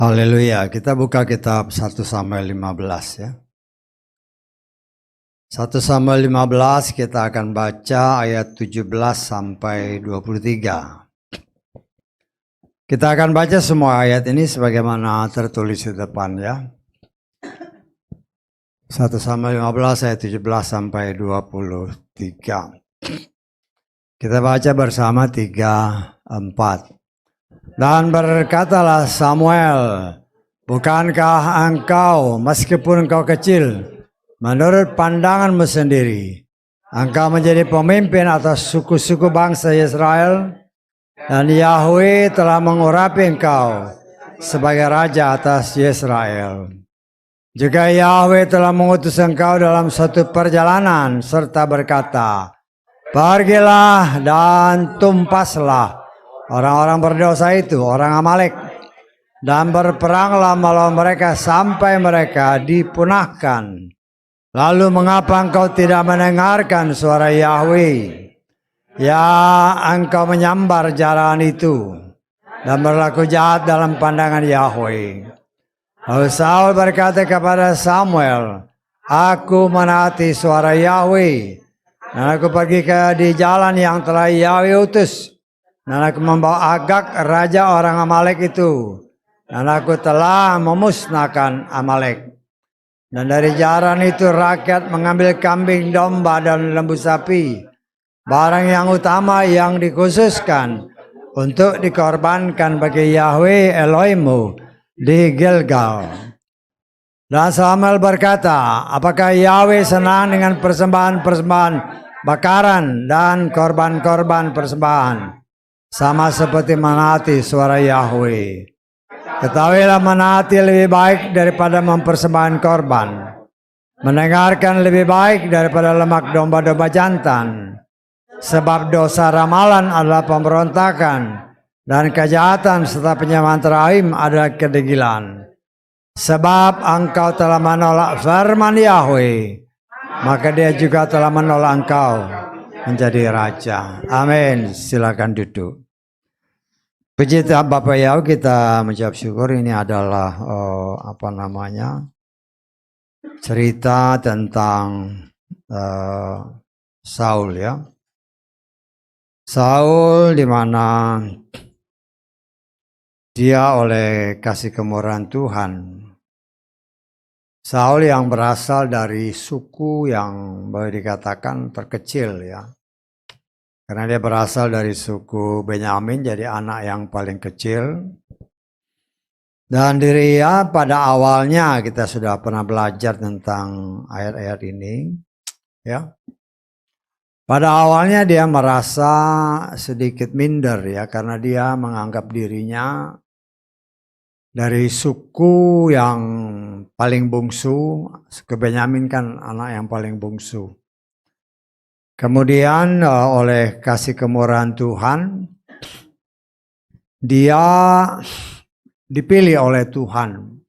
Haleluya, kita buka kitab 1 Samuel 15 ya. 1 Samuel 15 kita akan baca ayat 17 sampai 23. Kita akan baca semua ayat ini sebagaimana tertulis di depan ya. 1 Samuel 15 ayat 17 sampai 23. Kita baca bersama 3, 4. Dan berkatalah Samuel, bukankah engkau meskipun engkau kecil, menurut pandanganmu sendiri, engkau menjadi pemimpin atas suku-suku bangsa Israel, dan Yahweh telah mengurapi engkau sebagai raja atas Israel. Juga Yahweh telah mengutus engkau dalam suatu perjalanan serta berkata, pergilah dan tumpaslah orang-orang berdosa itu, orang Amalek, dan berperanglah melawan mereka sampai mereka dipunahkan. Lalu mengapa engkau tidak mendengarkan suara Yahweh? Ya, engkau menyambar jalan itu dan berlaku jahat dalam pandangan Yahweh. Lalu Saul berkata kepada Samuel, aku menaati suara Yahweh, dan aku pergi di jalan yang telah Yahweh utus. Dan aku membawa Agag, raja orang Amalek itu. Dan aku telah memusnahkan Amalek. Dan dari jalan itu rakyat mengambil kambing, domba, dan lembu sapi. Barang yang utama yang dikhususkan untuk dikorbankan bagi Yahweh Elohimmu di Gilgal. Dan Samuel berkata, apakah Yahweh senang dengan persembahan-persembahan bakaran dan korban-korban persembahan? Sama seperti menaati suara Yahweh. Ketahuilah menaati lebih baik daripada mempersembahkan korban. Mendengarkan lebih baik daripada lemak domba-domba jantan. Sebab dosa ramalan adalah pemberontakan, dan kejahatan serta penyamahan rahim adalah kedegilan. Sebab engkau telah menolak firman Yahweh, maka dia juga telah menolak engkau menjadi raja. Amin. Silakan duduk. Puji Tuhan Bapak Yahweh, kita mengucap syukur. Ini adalah cerita tentang Saul ya. Saul di mana dia oleh kasih kemurahan Tuhan. Saul yang berasal dari suku yang boleh dikatakan terkecil ya. Karena dia berasal dari suku Benyamin, jadi anak yang paling kecil. Dan dia pada awalnya kita sudah pernah belajar tentang ayat-ayat ini ya. Pada awalnya dia merasa sedikit minder ya, karena dia menganggap dirinya dari suku yang paling bungsu. Suku Benyamin kan anak yang paling bungsu. Kemudian oleh kasih kemurahan Tuhan, dia dipilih oleh Tuhan,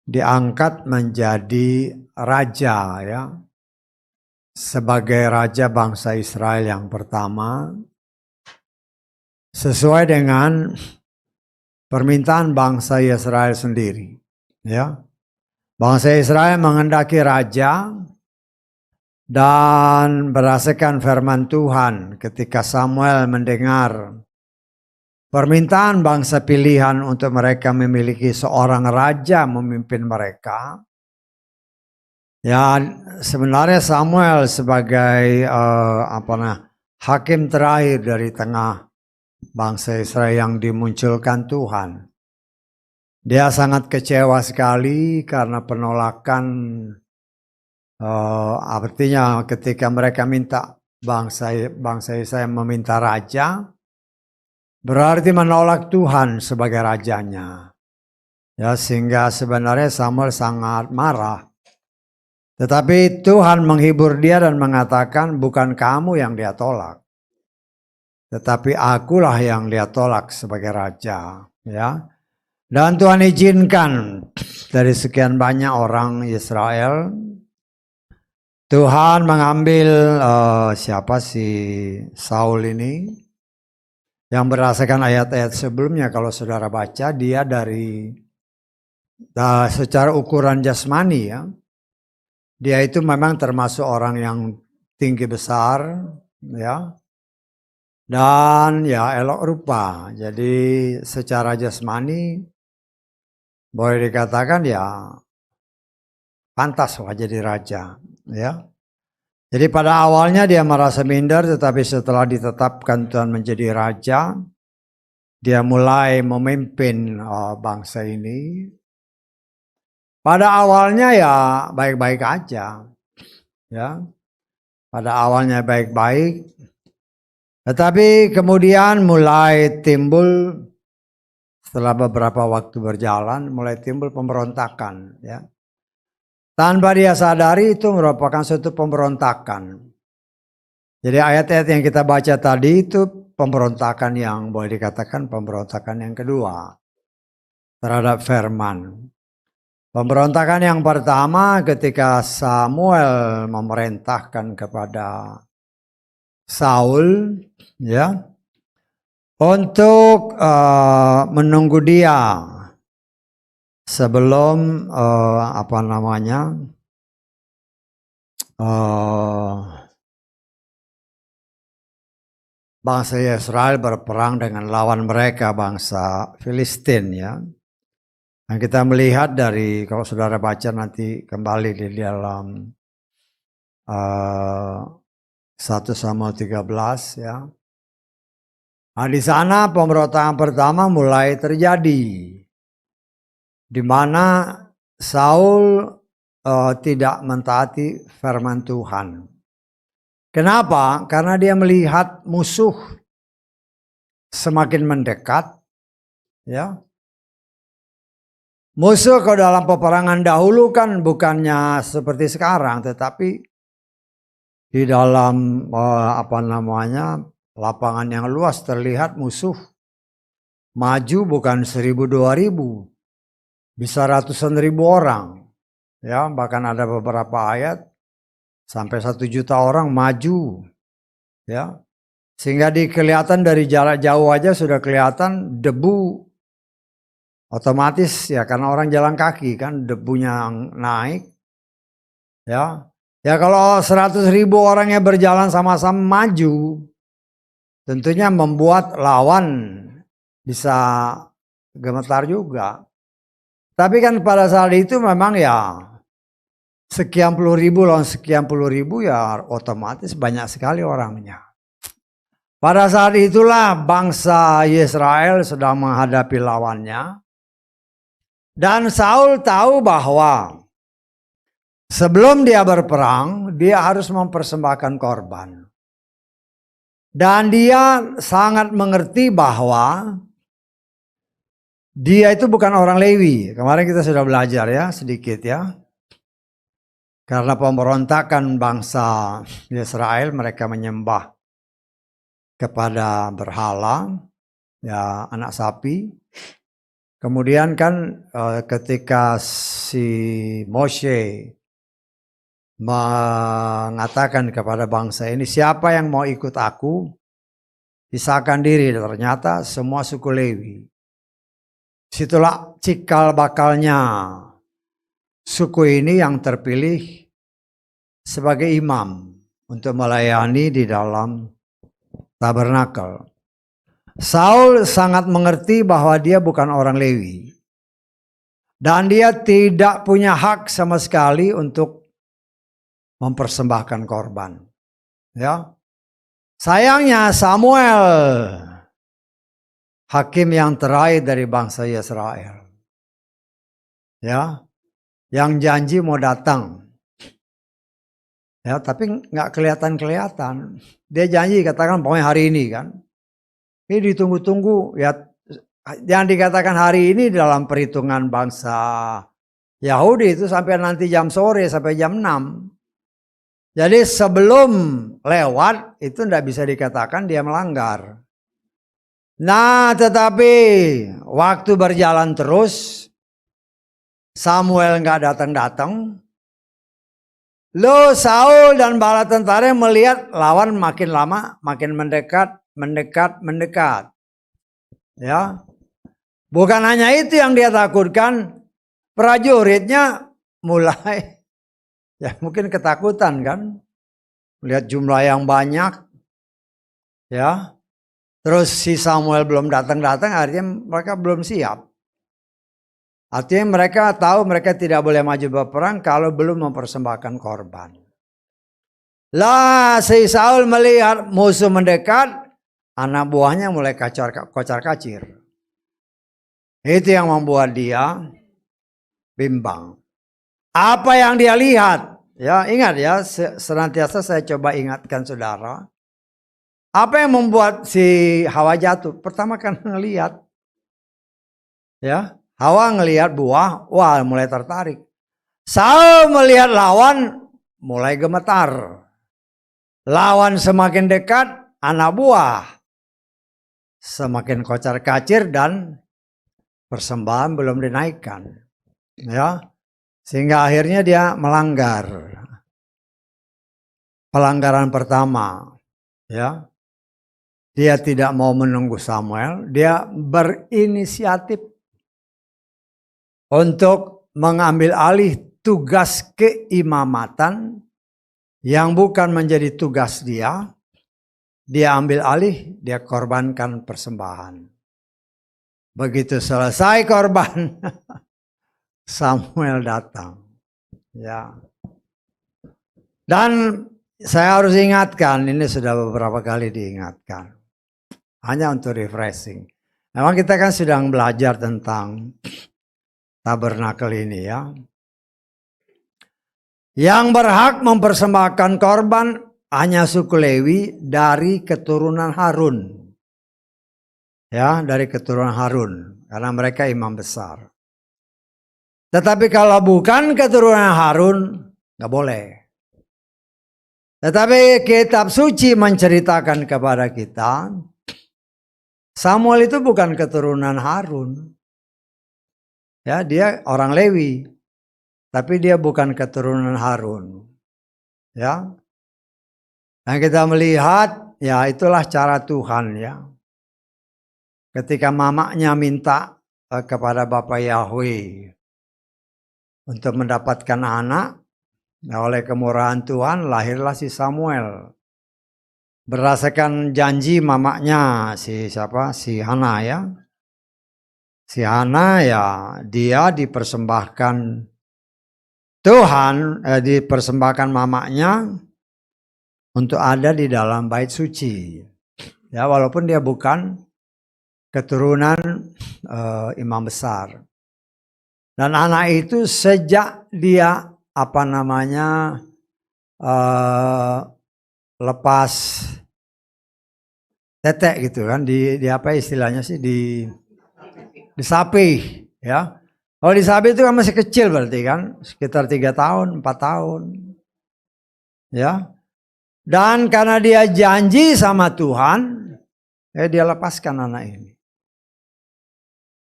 diangkat menjadi raja ya, sebagai raja bangsa Israel yang pertama, sesuai dengan permintaan bangsa Israel sendiri ya. Bangsa Israel menghendaki raja. Dan berdasarkan firman Tuhan, ketika Samuel mendengar permintaan bangsa pilihan untuk mereka memiliki seorang raja memimpin mereka, ya sebenarnya Samuel sebagai hakim terakhir dari tengah bangsa Israel yang dimunculkan Tuhan, dia sangat kecewa sekali karena penolakan. Artinya ketika mereka minta bangsa Israel meminta raja, berarti menolak Tuhan sebagai rajanya. Ya, sehingga sebenarnya Samuel sangat marah. Tetapi Tuhan menghibur dia dan mengatakan, bukan kamu yang dia tolak, tetapi akulah yang dia tolak sebagai raja. Ya. Dan Tuhan izinkan dari sekian banyak orang Israel, Tuhan mengambil siapa si Saul ini, yang berdasarkan ayat-ayat sebelumnya kalau saudara baca dia dari secara ukuran jasmani ya. Dia itu memang termasuk orang yang tinggi besar ya. Dan ya elok rupa. Jadi secara jasmani boleh dikatakan ya pantas lah jadi raja ya. Jadi pada awalnya dia merasa minder, tetapi setelah ditetapkan Tuhan menjadi raja, dia mulai memimpin bangsa ini. Pada awalnya ya baik-baik aja, ya. Pada awalnya baik-baik, tetapi kemudian mulai timbul setelah beberapa waktu berjalan, mulai timbul pemberontakan, ya. Tanpa dia sadari itu merupakan suatu pemberontakan. Jadi ayat-ayat yang kita baca tadi itu pemberontakan yang boleh dikatakan pemberontakan yang kedua terhadap firman. Pemberontakan yang pertama ketika Samuel memerintahkan kepada Saul ya untuk menunggu dia sebelum bangsa Israel berperang dengan lawan mereka bangsa Filistin ya. Dan kita melihat dari kalau saudara baca nanti kembali di dalam 1 Samuel 13 ya. Nah di sana pemberontakan pertama mulai terjadi, di mana Saul tidak mentaati firman Tuhan. Kenapa? Karena dia melihat musuh semakin mendekat, ya. Musuh kalau dalam peperangan dahulu kan bukannya seperti sekarang, tetapi di dalam lapangan yang luas terlihat musuh maju bukan 1.000-2.000, bisa ratusan ribu orang, ya. Bahkan ada beberapa ayat sampai 1 juta orang maju, ya. Sehingga kelihatan dari jarak jauh aja sudah kelihatan debu. Otomatis ya karena orang jalan kaki kan debunya naik. Ya. Ya kalau 100.000 orangnya berjalan sama-sama maju, tentunya membuat lawan bisa gemetar juga. Tapi kan pada saat itu memang ya sekian puluh ribu lawan sekian puluh ribu ya otomatis banyak sekali orangnya. Pada saat itulah bangsa Israel sedang menghadapi lawannya. Dan Saul tahu bahwa sebelum dia berperang, dia harus mempersembahkan korban. Dan dia sangat mengerti bahwa dia itu bukan orang Lewi. Kemarin kita sudah belajar ya sedikit ya. Karena pemberontakan bangsa Israel, mereka menyembah kepada berhala, ya anak sapi. Kemudian kan ketika si Moshe mengatakan kepada bangsa ini, siapa yang mau ikut aku? Pisahkan diri. Ternyata semua suku Lewi. Situlah cikal bakalnya suku ini yang terpilih sebagai imam untuk melayani di dalam tabernakel. Saul sangat mengerti bahwa dia bukan orang Lewi. Dan dia tidak punya hak sama sekali untuk mempersembahkan korban. Ya. Sayangnya Samuel, hakim yang terakhir dari bangsa Israel. Ya. Yang janji mau datang. Ya, tapi nggak kelihatan. Dia janji katakan pokoknya hari ini kan. Ini ditunggu-tunggu ya, yang dikatakan hari ini dalam perhitungan bangsa Yahudi itu sampai nanti jam sore sampai jam 6. Jadi sebelum lewat itu tidak bisa dikatakan dia melanggar. Nah tetapi waktu berjalan terus, Samuel nggak datang-datang. Lo Saul dan bala tentara melihat lawan makin lama makin mendekat. Ya, bukan hanya itu yang dia takutkan, prajuritnya mulai ya mungkin ketakutan kan, melihat jumlah yang banyak, ya. Terus si Samuel belum datang-datang, artinya mereka belum siap. Artinya mereka tahu mereka tidak boleh maju berperang kalau belum mempersembahkan korban. Lah si Saul melihat musuh mendekat, anak buahnya mulai kocar-kacir. Itu yang membuat dia bimbang. Apa yang dia lihat? Ya ingat ya, senantiasa saya coba ingatkan saudara. Apa yang membuat si Hawa jatuh? Pertama kan ngelihat. Ya, Hawa ngelihat buah, wah mulai tertarik. Saul melihat lawan, mulai gemetar. Lawan semakin dekat, anak buah semakin kocar-kacir dan persembahan belum dinaikkan. Ya, sehingga akhirnya dia melanggar. Pelanggaran pertama, ya. Dia tidak mau menunggu Samuel, dia berinisiatif untuk mengambil alih tugas keimamatan yang bukan menjadi tugas dia. Dia ambil alih, dia korbankan persembahan. Begitu selesai korban, Samuel datang. Ya. Dan saya harus ingatkan, ini sudah beberapa kali diingatkan. Hanya untuk refreshing. Memang kita kan sedang belajar tentang tabernakel ini ya. Yang berhak mempersembahkan korban hanya suku Lewi dari keturunan Harun. Ya, dari keturunan Harun. Karena mereka imam besar. Tetapi kalau bukan keturunan Harun, nggak boleh. Tetapi kitab suci menceritakan kepada kita, Samuel itu bukan keturunan Harun. Ya, dia orang Lewi. Tapi dia bukan keturunan Harun. Ya. Dan kita melihat, ya itulah cara Tuhan ya. Ketika mamaknya minta kepada Bapak Yahweh untuk mendapatkan anak, nah oleh kemurahan Tuhan lahirlah si Samuel. Berdasarkan janji mamaknya si siapa? Si Hana ya. Si Hana ya dia dipersembahkan Tuhan, dipersembahkan mamaknya untuk ada di dalam bait suci. Ya walaupun dia bukan keturunan imam besar. Dan anak itu sejak dia lepas tetek gitu kan, di apa istilahnya sih, disapi ya. Kalau disapi itu kan masih kecil berarti kan, sekitar 3 tahun, 4 tahun. Ya. Dan karena dia janji sama Tuhan, dia lepaskan anak ini.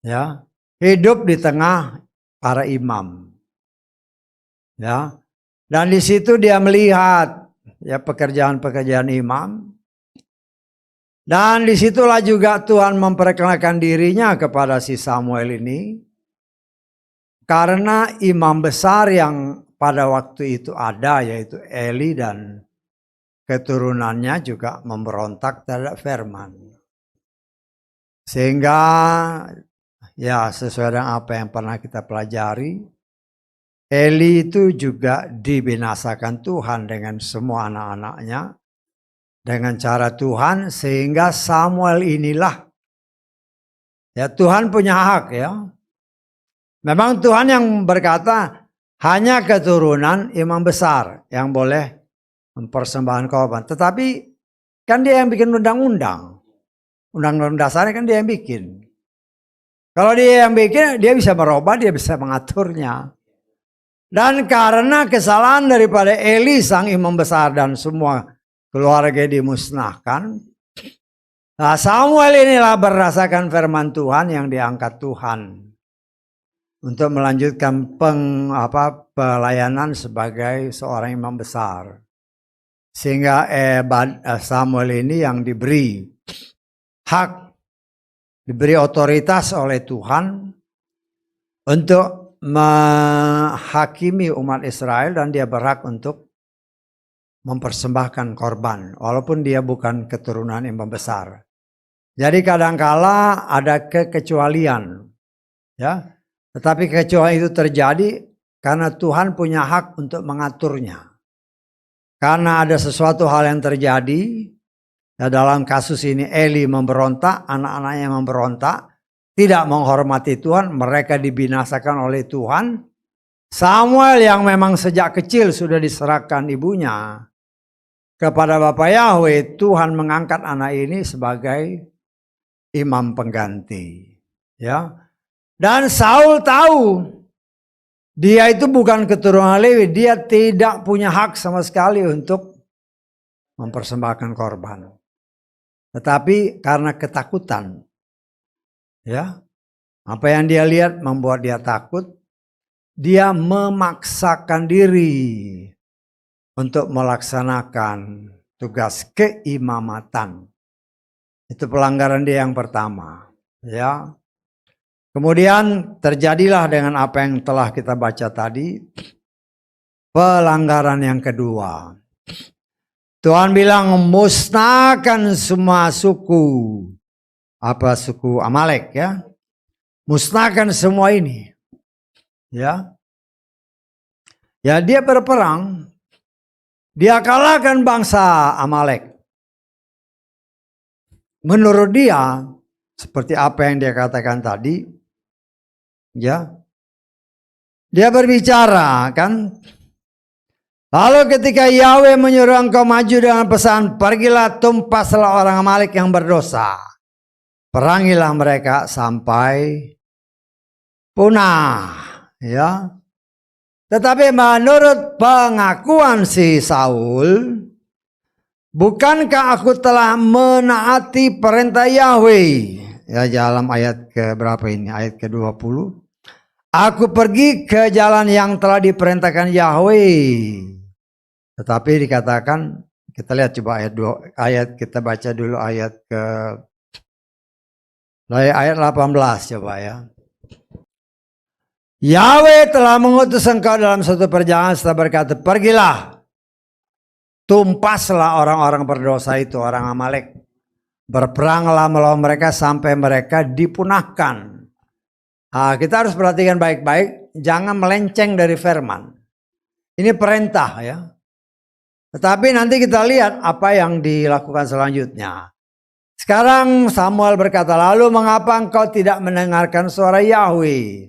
Ya. Hidup di tengah para imam. Ya. Dan di situ dia melihat ya pekerjaan-pekerjaan imam. Dan disitulah juga Tuhan memperkenalkan dirinya kepada si Samuel ini. Karena imam besar yang pada waktu itu ada yaitu Eli dan keturunannya juga memberontak terhadap firman. Sehingga ya sesuai dengan apa yang pernah kita pelajari, Eli itu juga dibinasakan Tuhan dengan semua anak-anaknya. Dengan cara Tuhan sehingga Samuel inilah. Ya Tuhan punya hak ya. Memang Tuhan yang berkata hanya keturunan imam besar yang boleh mempersembahkan korban. Tetapi kan dia yang bikin undang-undang. Undang-undang dasarnya kan dia yang bikin. Kalau dia yang bikin, dia bisa merubah, dia bisa mengaturnya. Dan karena kesalahan daripada Eli sang imam besar dan semua keluarga dimusnahkan. Nah, Samuel inilah berdasarkan firman Tuhan yang diangkat Tuhan untuk melanjutkan pelayanan sebagai seorang imam besar. Sehingga Samuel ini yang diberi hak diberi otoritas oleh Tuhan untuk menghakimi umat Israel, dan dia berhak untuk mempersembahkan korban walaupun dia bukan keturunan yang membesar. Jadi kadangkala ada kekecualian, ya. Tetapi kekecualian itu terjadi karena Tuhan punya hak untuk mengaturnya. Karena ada sesuatu hal yang terjadi, ya, dalam kasus ini Eli memberontak, anak-anaknya memberontak, tidak menghormati Tuhan, mereka dibinasakan oleh Tuhan. Samuel yang memang sejak kecil sudah diserahkan ibunya kepada Bapak Yahweh, Tuhan mengangkat anak ini sebagai imam pengganti. Ya. Dan Saul tahu dia itu bukan keturunan Lewi, dia tidak punya hak sama sekali untuk mempersembahkan korban. Tetapi karena ketakutan, ya, apa yang dia lihat membuat dia takut, dia memaksakan diri untuk melaksanakan tugas keimamatan. Itu pelanggaran dia yang pertama, ya. Kemudian terjadilah dengan apa yang telah kita baca tadi, pelanggaran yang kedua. Tuhan bilang musnahkan semua suku, apa suku Amalek, ya. Musnahkan semua ini. Ya. Ya, dia berperang. Dia kalahkan bangsa Amalek. Menurut dia, seperti apa yang dia katakan tadi, ya, dia berbicara, kan. Lalu ketika Yahweh menyuruh engkau maju dengan pesan, pergilah tumpaslah orang Amalek yang berdosa, perangilah mereka sampai punah, ya. Tetapi menurut pengakuan si Saul, bukankah aku telah menaati perintah Yahweh? Ya, dalam ayat ke berapa ini? Ayat ke-20. Aku pergi ke jalan yang telah diperintahkan Yahweh. Tetapi dikatakan, kita lihat coba ayat 2, ayat kita baca dulu ayat 18 coba, ya. Yahweh telah mengutus engkau dalam satu perjalanan serta berkata, pergilah, tumpaslah orang-orang berdosa itu, orang Amalek. Berperanglah melawan mereka sampai mereka dipunahkan. Nah, kita harus perhatikan baik-baik, jangan melenceng dari firman. Ini perintah, ya. Tetapi nanti kita lihat apa yang dilakukan selanjutnya. Sekarang Samuel berkata, lalu mengapa engkau tidak mendengarkan suara Yahweh?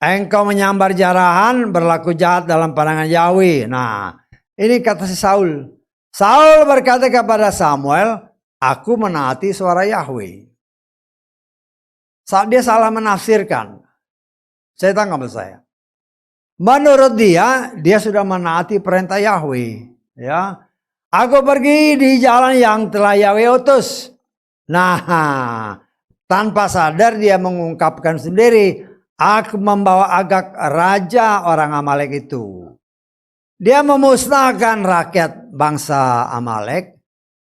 Engkau menyambar jarahan, berlaku jahat dalam pandangan Yahweh. Nah, ini kata si Saul. Saul berkata kepada Samuel, aku menaati suara Yahweh. Saat dia salah menafsirkan. Saya tangkap saya. Menurut dia sudah menaati perintah Yahweh. Ya, aku pergi di jalan yang telah Yahweh utus. Nah, tanpa sadar dia mengungkapkan sendiri, aku membawa Agag raja orang Amalek itu. Dia memusnahkan rakyat bangsa Amalek,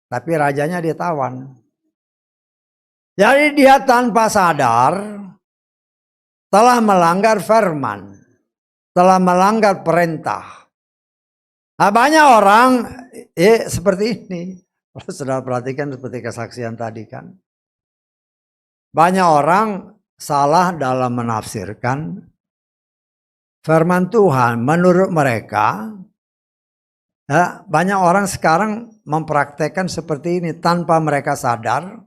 tapi rajanya dia tawan. Jadi dia tanpa sadar telah melanggar firman, telah melanggar perintah. Nah, banyak orang seperti ini. Kalau sudah perhatikan seperti kesaksian tadi, kan. Banyak orang salah dalam menafsirkan firman Tuhan. Menurut mereka, ya, banyak orang sekarang mempraktekkan seperti ini tanpa mereka sadar.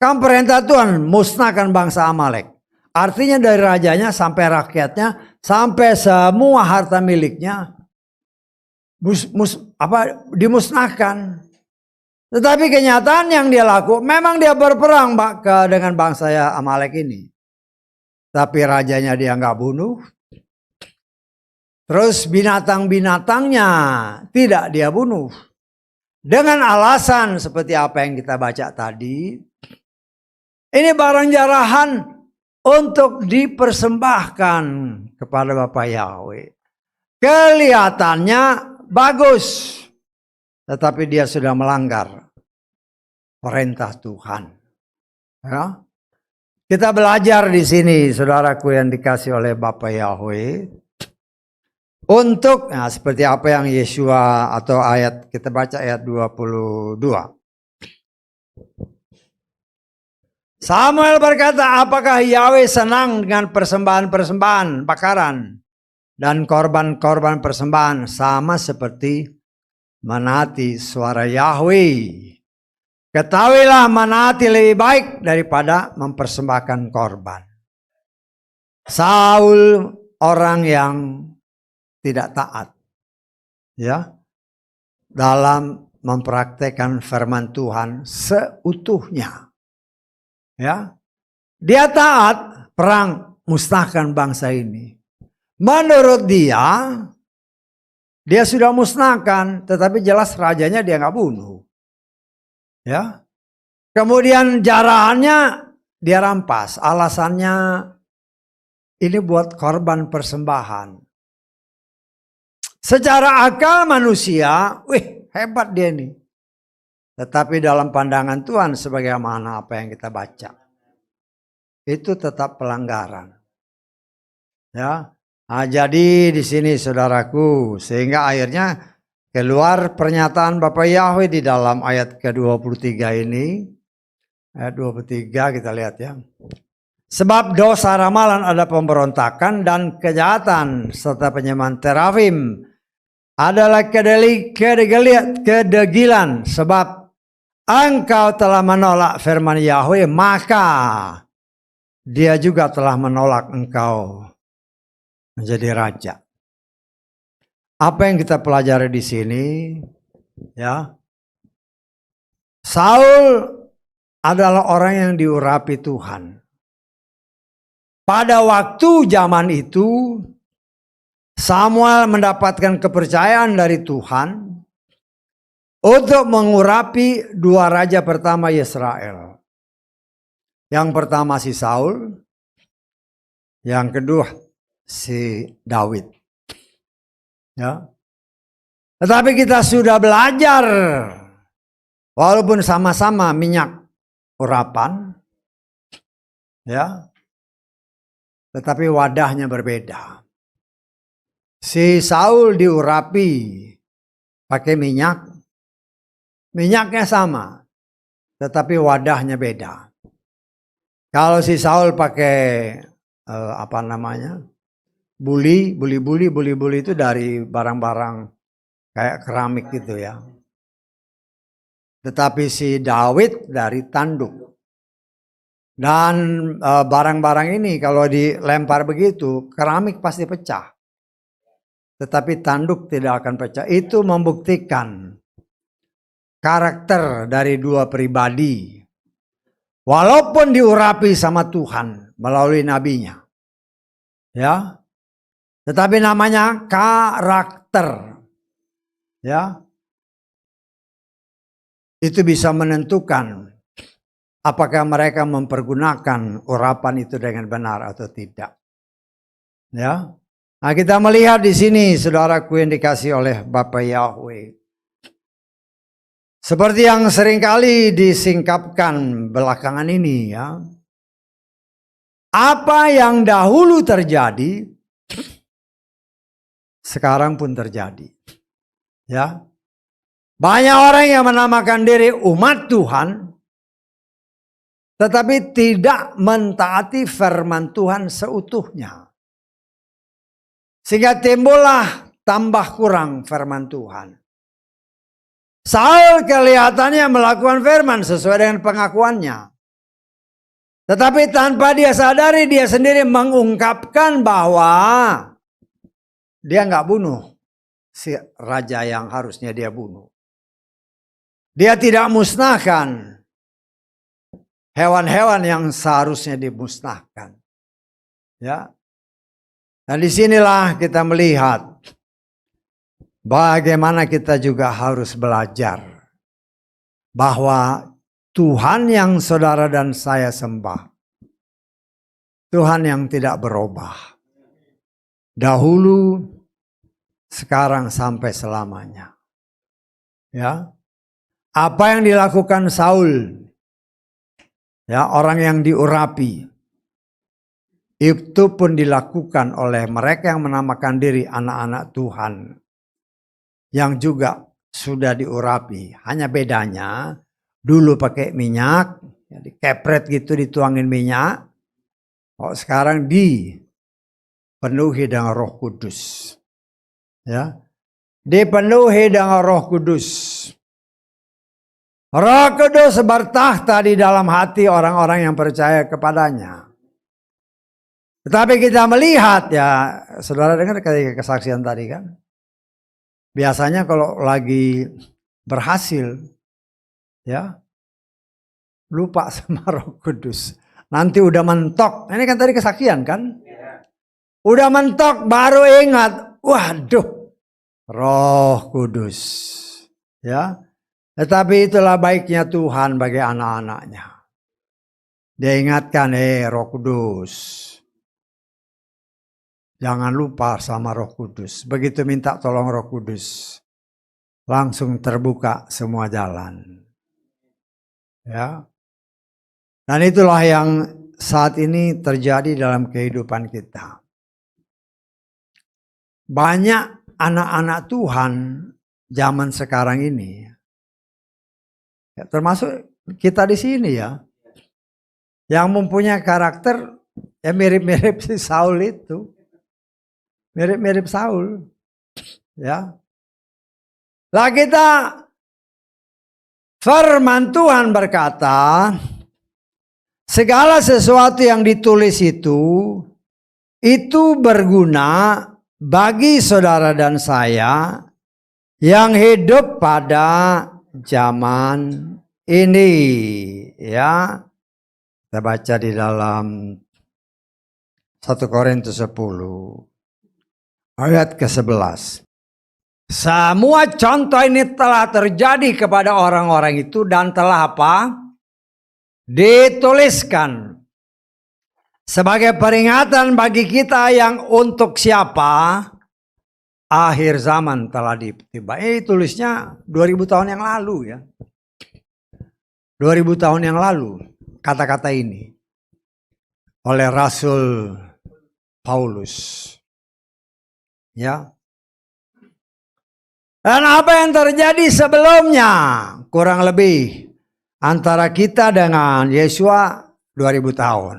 Kan perintah Tuhan musnahkan bangsa Amalek. Artinya dari rajanya sampai rakyatnya, sampai semua harta miliknya dimusnahkan. Tetapi kenyataan yang dia lakukan, memang dia berperang dengan bangsa Amalek ini. Tapi rajanya dia nggak bunuh. Terus binatang-binatangnya tidak dia bunuh. Dengan alasan seperti apa yang kita baca tadi. Ini barang jarahan untuk dipersembahkan kepada Bapak Yahweh. Kelihatannya bagus, tetapi dia sudah melanggar perintah Tuhan. Ya. Kita belajar di sini, saudaraku yang dikasih oleh Bapa Yahweh, untuk seperti apa yang Yesua atau ayat kita baca ayat 22. Samuel berkata, apakah Yahweh senang dengan persembahan-persembahan bakaran dan korban-korban persembahan sama seperti menaati suara Yahweh? Ketahuilah menaati lebih baik daripada mempersembahkan korban. Saul orang yang tidak taat, ya, dalam mempraktekkan firman Tuhan seutuhnya. Ya, dia taat perang musnahkan bangsa ini. Menurut dia sudah musnahkan, tetapi jelas rajanya dia nggak bunuh. Ya, kemudian jarahannya dia rampas. Alasannya ini buat korban persembahan. Secara akal manusia, hebat dia nih. Tetapi dalam pandangan Tuhan sebagaimana apa yang kita baca, itu tetap pelanggaran. Ya, jadi di sini saudaraku, sehingga akhirnya keluar pernyataan Bapa Yahweh di dalam ayat ke-23 ini. Ayat 23 kita lihat ya. Sebab dosa ramalan ada pemberontakan dan kejahatan serta penyembahan terafim adalah kedegilan. Sebab engkau telah menolak firman Yahweh, maka dia juga telah menolak engkau menjadi raja. Apa yang kita pelajari di sini, ya, Saul adalah orang yang diurapi Tuhan. Pada waktu zaman itu, Samuel mendapatkan kepercayaan dari Tuhan untuk mengurapi dua raja pertama Israel. Yang pertama si Saul, yang kedua si Daud. Ya. Tetapi kita sudah belajar, walaupun sama-sama minyak urapan, ya, tetapi wadahnya berbeda. Si Saul diurapi pakai minyak, minyaknya sama, tetapi wadahnya beda. Kalau si Saul pakai buli itu dari barang-barang kayak keramik gitu ya. Tetapi si Daud dari tanduk. Dan barang-barang ini kalau dilempar begitu, keramik pasti pecah. Tetapi tanduk tidak akan pecah. Itu membuktikan karakter dari dua pribadi. Walaupun diurapi sama Tuhan melalui nabinya. Ya. Tetapi namanya karakter. Ya. Itu bisa menentukan apakah mereka mempergunakan urapan itu dengan benar atau tidak. Ya. Nah, kita melihat di sini saudaraku yang dikasih oleh Bapa Yahweh. Seperti yang seringkali disingkapkan belakangan ini ya. Apa yang dahulu terjadi sekarang pun terjadi. Ya. Banyak orang yang menamakan diri umat Tuhan tetapi tidak mentaati firman Tuhan seutuhnya. Sehingga timbullah tambah kurang firman Tuhan. Saul kelihatannya melakukan firman sesuai dengan pengakuannya. Tetapi tanpa dia sadari dia sendiri mengungkapkan bahwa dia nggak bunuh si raja yang harusnya dia bunuh. Dia tidak musnahkan hewan-hewan yang seharusnya dimusnahkan. Ya. Dan disinilah kita melihat bagaimana kita juga harus belajar bahwa Tuhan yang saudara dan saya sembah, Tuhan yang tidak berubah. Dahulu, sekarang sampai selamanya. Ya. Apa yang dilakukan Saul, ya, orang yang diurapi, Itu pun dilakukan oleh mereka yang menamakan diri anak-anak Tuhan. Yang juga sudah diurapi. Hanya bedanya dulu pakai minyak, dikepret gitu dituangin minyak. Oh, sekarang dipenuhi dengan Roh Kudus. Ya. Dipenuhi dengan Roh Kudus. Roh Kudus bertakhta di dalam hati orang-orang yang percaya kepadanya. Tetapi kita melihat ya, saudara dengar kayak kesaksian tadi kan. Biasanya kalau lagi berhasil, ya lupa sama Roh Kudus. Nanti udah mentok, ini kan tadi kesaksian kan. Udah mentok baru ingat, waduh Roh Kudus. Ya, tetapi itulah baiknya Tuhan bagi anak-anaknya. Dia ingatkan, Roh Kudus. Jangan lupa sama Roh Kudus. Begitu minta tolong Roh Kudus, langsung terbuka semua jalan. Ya. Dan itulah yang saat ini terjadi dalam kehidupan kita. Banyak anak-anak Tuhan zaman sekarang ini, ya, termasuk kita di sini ya, yang mempunyai karakter ya mirip-mirip si Saul itu. Mirip-mirip Saul. Ya. Lah kita firman Tuhan berkata, segala sesuatu yang ditulis itu berguna bagi saudara dan saya yang hidup pada zaman ini. Ya. Kita baca di dalam 1 Korintus 10. Ayat ke-11. Semua contoh ini telah terjadi kepada orang-orang itu dan telah apa? Dituliskan sebagai peringatan bagi kita yang untuk siapa? Akhir zaman telah tiba. Tulisnya 2000 tahun yang lalu ya. 2000 tahun yang lalu kata-kata ini oleh Rasul Paulus. Ya. Dan apa yang terjadi sebelumnya? Kurang lebih antara kita dengan Yesua 2000 tahun.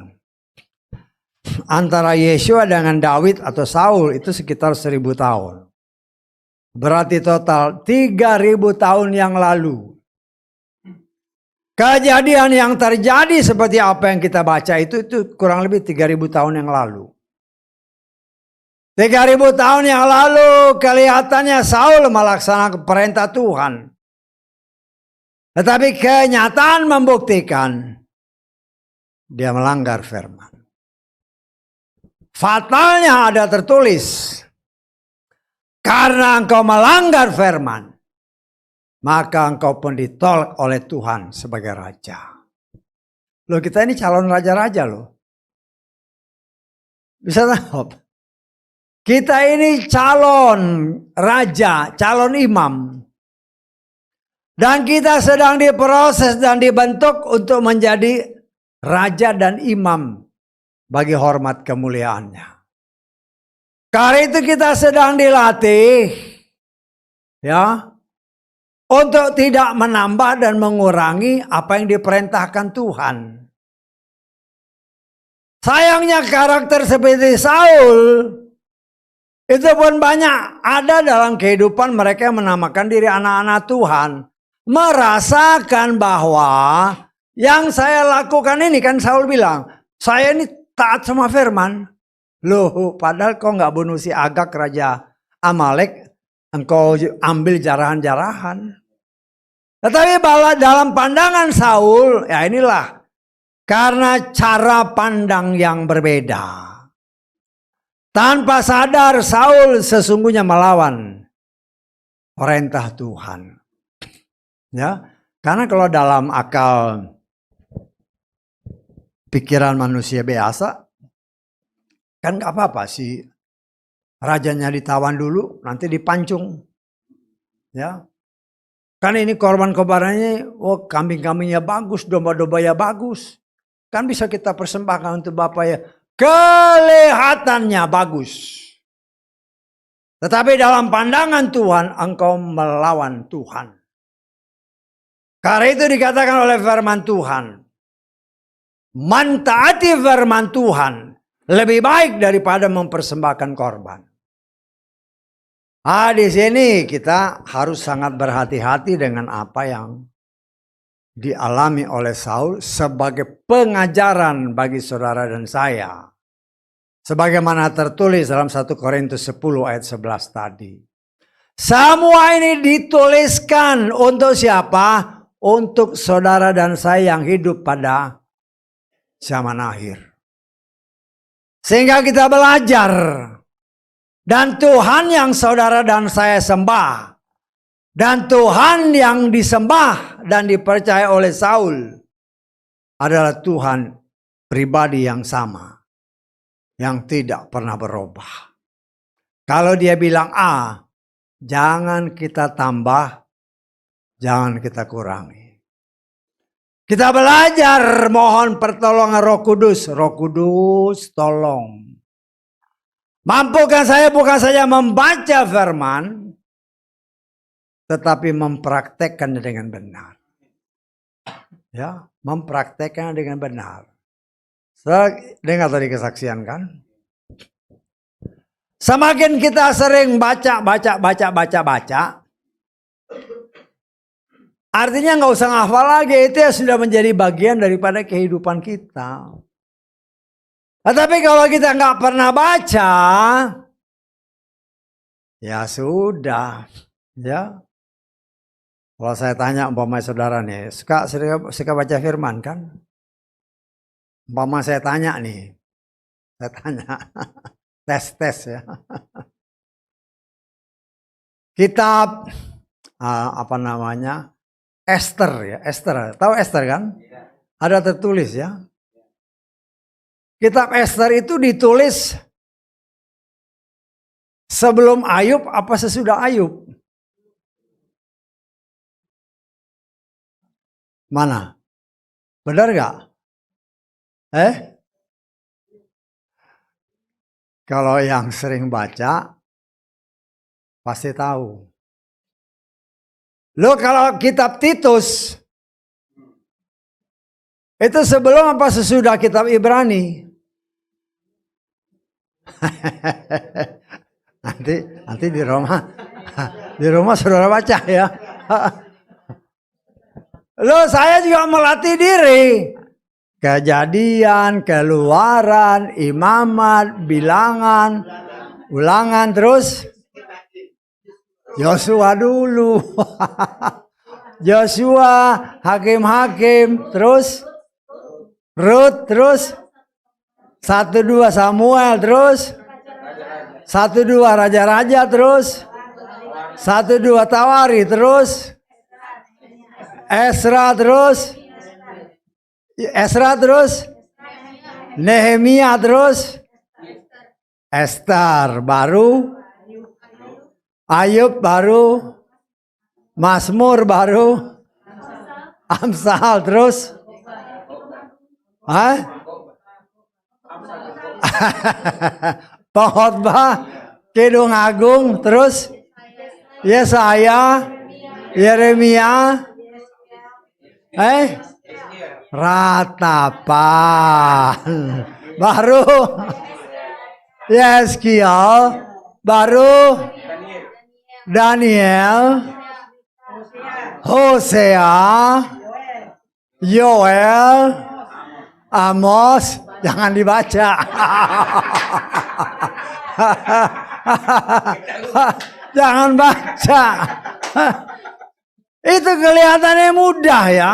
Antara Yesua dengan Daud atau Saul itu sekitar 1000 tahun. Berarti total 3000 tahun yang lalu. Kejadian yang terjadi seperti apa yang kita baca itu kurang lebih 3000 tahun yang lalu. 3000 tahun yang lalu kelihatannya Saul melaksanakan perintah Tuhan. Tetapi kenyataan membuktikan dia melanggar firman. Fatalnya ada tertulis, karena engkau melanggar firman, maka engkau pun ditolak oleh Tuhan sebagai raja. Loh, kita ini calon raja-raja loh. Bisa tahu? Kita ini calon raja, calon imam. Dan kita sedang diproses dan dibentuk untuk menjadi raja dan imam bagi hormat kemuliaannya. Karena itu kita sedang dilatih ya untuk tidak menambah dan mengurangi apa yang diperintahkan Tuhan. Sayangnya karakter seperti Saul itu pun banyak ada dalam kehidupan mereka yang menamakan diri anak-anak Tuhan. Merasakan bahwa yang saya lakukan ini, kan Saul bilang, saya ini taat sama firman. Loh, padahal kau gak bunuh si Agag raja Amalek, engkau ambil jarahan-jarahan. Tetapi dalam pandangan Saul, ya inilah, karena cara pandang yang berbeda. Tanpa sadar Saul sesungguhnya melawan perintah Tuhan. Ya, karena kalau dalam akal pikiran manusia biasa kan gak apa-apa sih rajanya ditawan dulu nanti dipancung. Ya. Kan ini korban-korbanannya, oh kambing-kambingnya bagus, domba-dombanya bagus. Kan bisa kita persembahkan untuk Bapak ya. kelihatannya bagus. Tetapi dalam pandangan Tuhan, engkau melawan Tuhan. Karena itu dikatakan oleh firman Tuhan, mentaati firman Tuhan lebih baik daripada mempersembahkan korban. Di sini kita harus sangat berhati-hati dengan apa yang dialami oleh Saul sebagai pengajaran bagi saudara dan saya. Sebagaimana tertulis dalam 1 Korintus 10 ayat 11 tadi. Semua ini dituliskan untuk siapa? Untuk saudara dan saya yang hidup pada zaman akhir. Sehingga kita belajar. Dan Tuhan yang saudara dan saya sembah. Dan Tuhan yang disembah dan dipercaya oleh Saul adalah Tuhan pribadi yang sama. Yang tidak pernah berubah. Kalau dia bilang A, jangan kita tambah, jangan kita kurangi. Kita belajar mohon pertolongan Roh Kudus. Roh Kudus tolong. Mampukan saya bukan saja membaca firman, tetapi mempraktekkannya dengan benar. Ya, mempraktekkannya dengan benar. Dengar tadi kesaksian kan? Semakin kita sering baca. Artinya nggak usah ngafal lagi. Itu ya sudah menjadi bagian daripada kehidupan kita. Tetapi kalau kita nggak pernah baca, ya sudah. Ya. Kalau saya tanya umpama saudara nih, suka baca firman kan? Umpama saya tanya nih, tes ya. Kitab apa namanya? Esther ya, Esther. Tahu Esther kan? Ada tertulis ya. Kitab Esther itu ditulis sebelum Ayub apa sesudah Ayub? Mana? Benar gak? Kalau yang sering baca pasti tahu. Lo kalau kitab Titus itu sebelum apa sesudah kitab Ibrani? nanti di Roma saudara baca ya. Lo saya juga melatih diri. Kejadian, Keluaran, Imamat, Bilangan, Ulangan, terus Yosua dulu. Yosua, Hakim-Hakim, terus Rut, terus 1-2 Samuel, terus 1-2 Raja-Raja, terus 1-2 Tawari, terus Ezra, terus Nehemia, terus Esther, baru Ayub, baru Mazmur, baru Amsal, terus Pengkhotbah, Kidung Agung, terus Yesaya, Yeremia, Ratapan, baru Yeskiel, baru Daniel, Hosea, Yoel, Amos, jangan dibaca. Jangan baca. Itu kelihatannya mudah ya.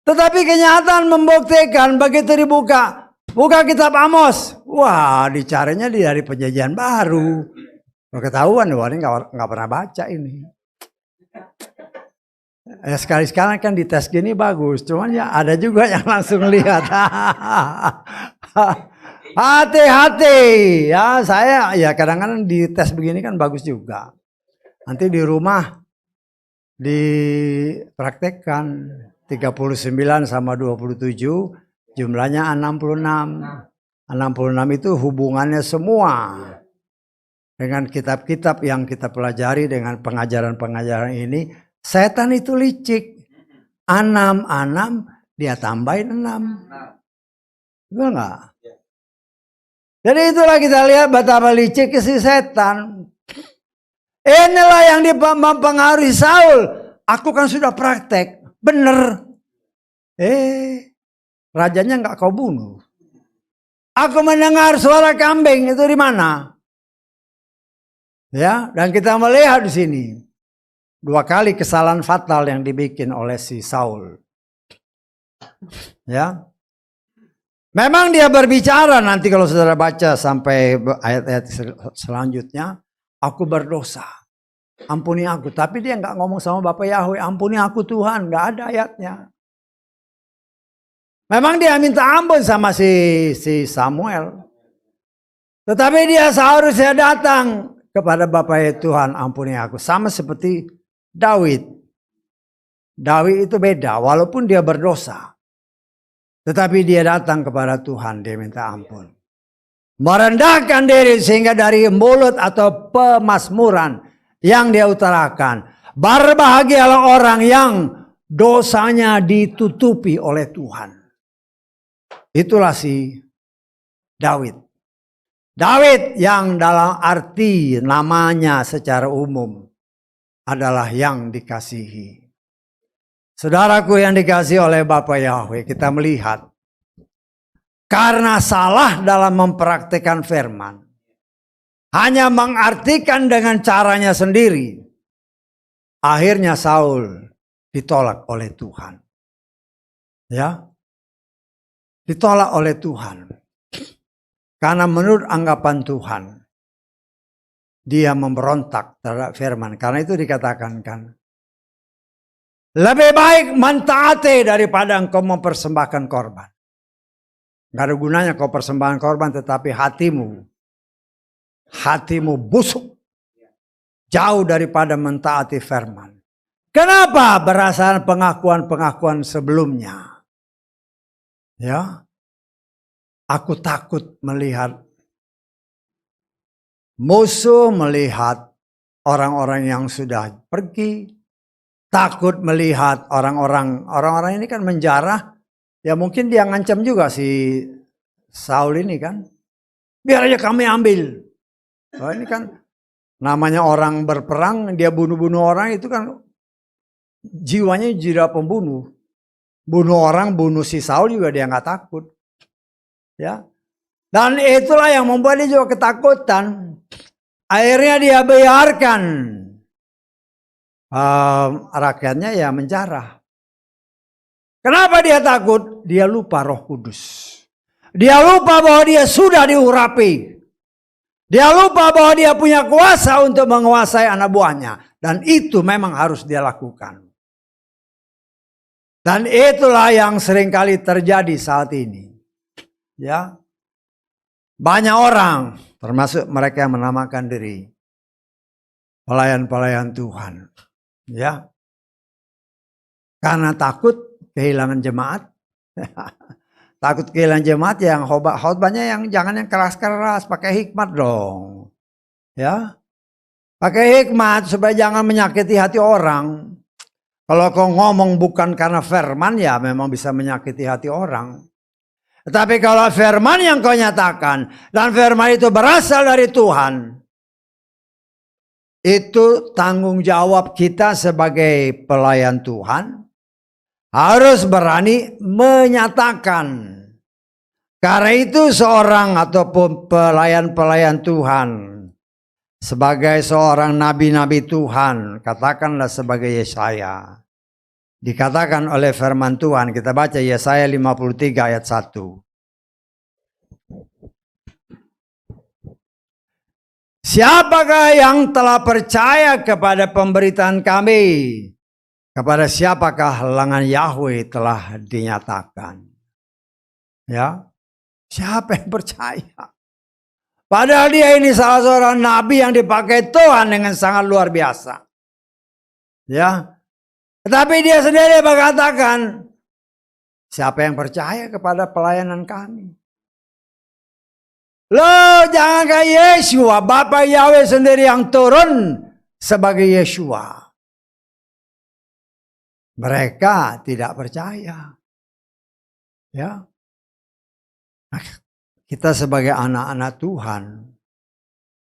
Tetapi kenyataan membuktikan begitu buka kitab Amos. Wah, dicarinya dari perjanjian baru. Ketahuan, wah ini nggak pernah baca ini. Ya sekali-sekali kan dites gini bagus. Cuman ya ada juga yang langsung lihat. Hati-hati ya, saya ya kadang-kadang di tes begini kan bagus juga. Nanti di rumah dipraktekkan 39 sama 27 jumlahnya 66. 66 itu hubungannya semua dengan kitab-kitab yang kita pelajari, dengan pengajaran-pengajaran ini. Setan itu licik. 6 dia tambahin 6. Betul nggak? Jadi itulah kita lihat betapa licik si setan. Inilah yang mempengaruhi Saul. Aku kan sudah praktek. Bener. Rajanya nggak kau bunuh. Aku mendengar suara kambing, itu di mana? Ya, dan kita melihat di sini 2 kali kesalahan fatal yang dibikin oleh si Saul. Ya. Memang dia berbicara, nanti kalau saudara baca sampai ayat-ayat selanjutnya, aku berdosa, ampuni aku. Tapi dia nggak ngomong sama Bapak Yahweh, ampuni aku Tuhan, nggak ada ayatnya. Memang dia minta ampun sama si Samuel. Tetapi dia seharusnya datang kepada Bapak Tuhan, ampuni aku. Sama seperti Daud. Daud itu beda, walaupun dia berdosa. Tetapi dia datang kepada Tuhan, dia minta ampun. Merendahkan diri sehingga dari mulut atau pemazmuran yang dia utarakan. Berbahagialah orang yang dosanya ditutupi oleh Tuhan. Itulah si Daud. Daud yang dalam arti namanya secara umum adalah yang dikasihi. Saudaraku yang dikasihi oleh Bapa Yahweh, kita melihat karena salah dalam mempraktikkan firman, hanya mengartikan dengan caranya sendiri, akhirnya Saul ditolak oleh Tuhan. Ya, ditolak oleh Tuhan. Karena menurut anggapan Tuhan, dia memberontak terhadap firman. Karena itu dikatakan kan, lebih baik mentaati daripada engkau mempersembahkan korban. Gak ada gunanya kau persembahkan korban, tetapi hatimu busuk. Jauh daripada mentaati firman. Kenapa? Berdasarkan pengakuan-pengakuan sebelumnya. Ya, aku takut melihat musuh, melihat orang-orang yang sudah pergi. Takut melihat orang-orang ini kan menjarah. Ya mungkin dia ngancam juga si Saul ini kan. Biar aja kami ambil. Oh, ini kan namanya orang berperang, dia bunuh-bunuh orang itu kan jiwanya jiwa pembunuh. Bunuh orang, bunuh si Saul juga dia nggak takut. Ya. Dan itulah yang membuat dia juga ketakutan. Akhirnya dia biarkan rakyatnya ya menjarah. Kenapa dia takut? Dia lupa Roh Kudus. Dia lupa bahwa dia sudah diurapi. Dia lupa bahwa dia punya kuasa untuk menguasai anak buahnya. Dan itu memang harus dia lakukan. Dan itulah yang seringkali terjadi saat ini. Ya, banyak orang, termasuk mereka yang menamakan diri pelayan-pelayan Tuhan. Ya, karena takut kehilangan jemaat. Takut kehilangan jemaat, yang khotbahnya yang jangan yang keras-keras, pakai hikmat dong. Ya, pakai hikmat supaya jangan menyakiti hati orang. Kalau kau ngomong bukan karena firman, ya memang bisa menyakiti hati orang. Tetapi kalau firman yang kau nyatakan, dan firman itu berasal dari Tuhan, itu tanggung jawab kita sebagai pelayan Tuhan, harus berani menyatakan. Karena itu seorang ataupun pelayan-pelayan Tuhan, sebagai seorang nabi-nabi Tuhan, katakanlah sebagai Yesaya, dikatakan oleh firman Tuhan, kita baca Yesaya 53 ayat 1. Siapakah yang telah percaya kepada pemberitaan kami? Kepada siapakah lengan Yahweh telah dinyatakan? Ya, siapa yang percaya? Padahal dia ini salah seorang nabi yang dipakai Tuhan dengan sangat luar biasa. Ya, tetapi dia sendiri mengatakan, siapa yang percaya kepada pelayanan kami? Loh, jangan kayak Yeshua, Bapa Yahweh sendiri yang turun sebagai Yeshua. Mereka tidak percaya. Ya. Kita sebagai anak-anak Tuhan,